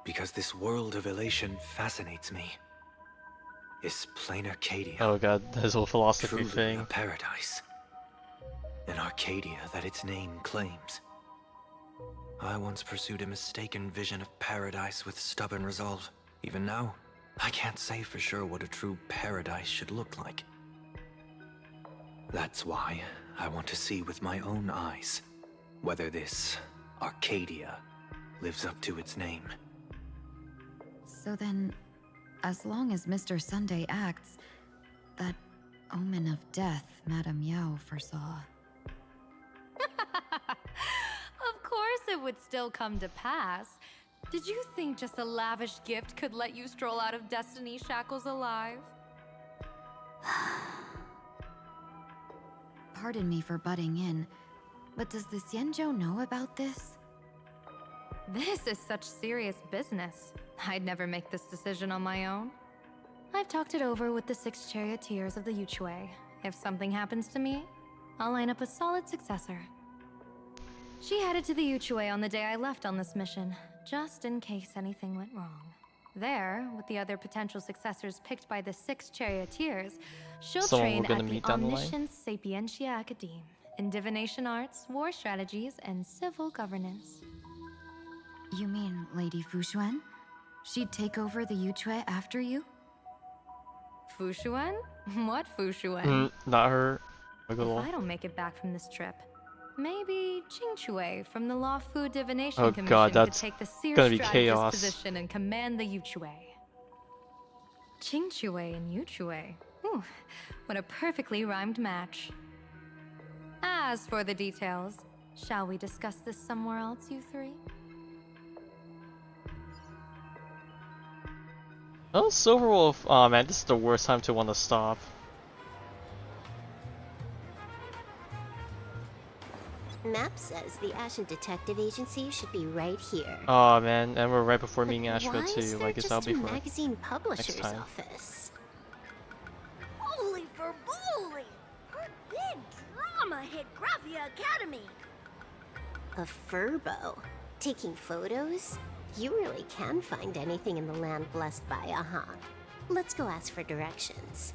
Because this world of elation fascinates me. Is plain Arcadia Oh god, his whole philosophy truly thing. a paradise? An Arcadia that its name claims. I once pursued a mistaken vision of paradise with stubborn resolve. Even now, I can't say for sure what a true paradise should look like. That's why I want to see with my own eyes whether this Arcadia lives up to its name. So then, as long as Mr. Sunday acts, That omen of death Madame Yao foresaw. Of course it would still come to pass. Did you think just a lavish gift could let you stroll out of Destiny shackles alive? Pardon me for butting in, but does the Xianzhou know about this? This is such serious business. I'd never make this decision on my own. I've talked it over with the 6 charioteers of the Yuchue. If something happens to me, I'll line up a solid successor. She headed to the Yuchue on the day I left on this mission, just in case anything went wrong. There, with the other potential successors picked by the 6 charioteers, she'll train at the Omniscience Sapientia Academe in divination arts, war strategies, and civil governance. You mean Lady Fushuan? She'd take over the Yuchue after you? Fushuan? What Fushuan? Not her. If I don't make it back from this trip, maybe Qingchue from the Law Fu Divination Commission God, that's could take the seer gonna be strategist chaos. position and command the Yuchue. Qingchue and Yuchue. Ooh, what a perfectly rhymed match. As for the details, shall we discuss this somewhere else, you three? Oh, Silverwolf. Oh man, this is the worst time to want to stop. Map says the Ashen Detective Agency should be right here. Oh man, and we're right before meeting Ashra Why too. is there Like it's just out a before magazine publisher's next time. office? Holy for bully! Her big drama hit Graphia Academy! A furbo? Taking photos? You really can find anything in the land blessed by, Let's go ask for directions.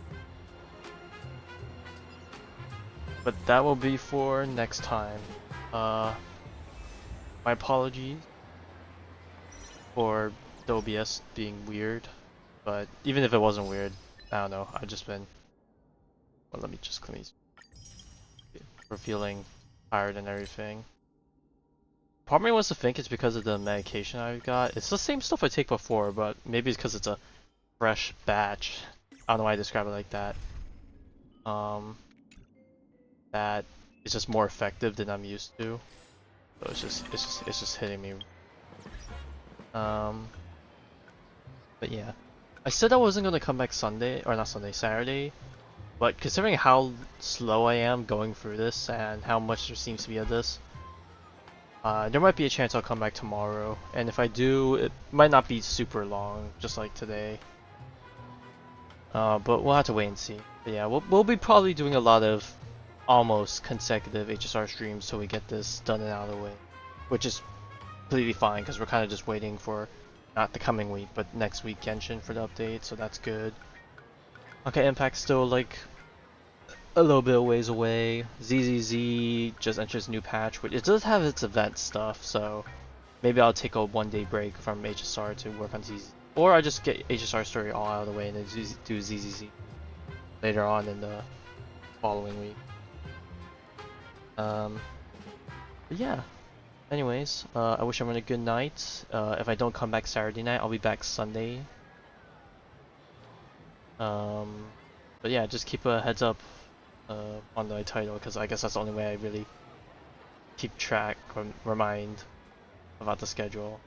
But that will be for next time. My apologies for the OBS being weird, but even if it wasn't weird, I don't know. I've just been. Well, let me just clean these. We're feeling tired and everything. Part of me wants to think it's because of the medication I got. It's the same stuff I take before, but maybe it's because it's a fresh batch. I don't know why I describe it like that. That is just more effective than I'm used to. So it's just hitting me. But yeah, I said I wasn't gonna come back Sunday, or not Sunday, Saturday. But considering how slow I am going through this and how much there seems to be of this, there might be a chance I'll come back tomorrow. And if I do, it might not be super long, just like today. But we'll have to wait and see. But yeah, we'll be probably doing a lot of almost consecutive HSR streams till we get this done and out of the way, which is completely fine because we're kind of just waiting for not the coming week but next week Genshin for the update, so that's good. Okay, Impact's still like a little bit of ways away. ZZZ just entered its new patch, which it does have its event stuff, so maybe I'll take a 1-day break from HSR to work on ZZZ, or I just get HSR story all out of the way and then do ZZZ later on in the following week. But yeah, anyways, I wish everyone a good night. If I don't come back Saturday night, I'll be back Sunday. But yeah, just keep a heads up on the title, because I guess that's the only way I really keep track or remind about the schedule.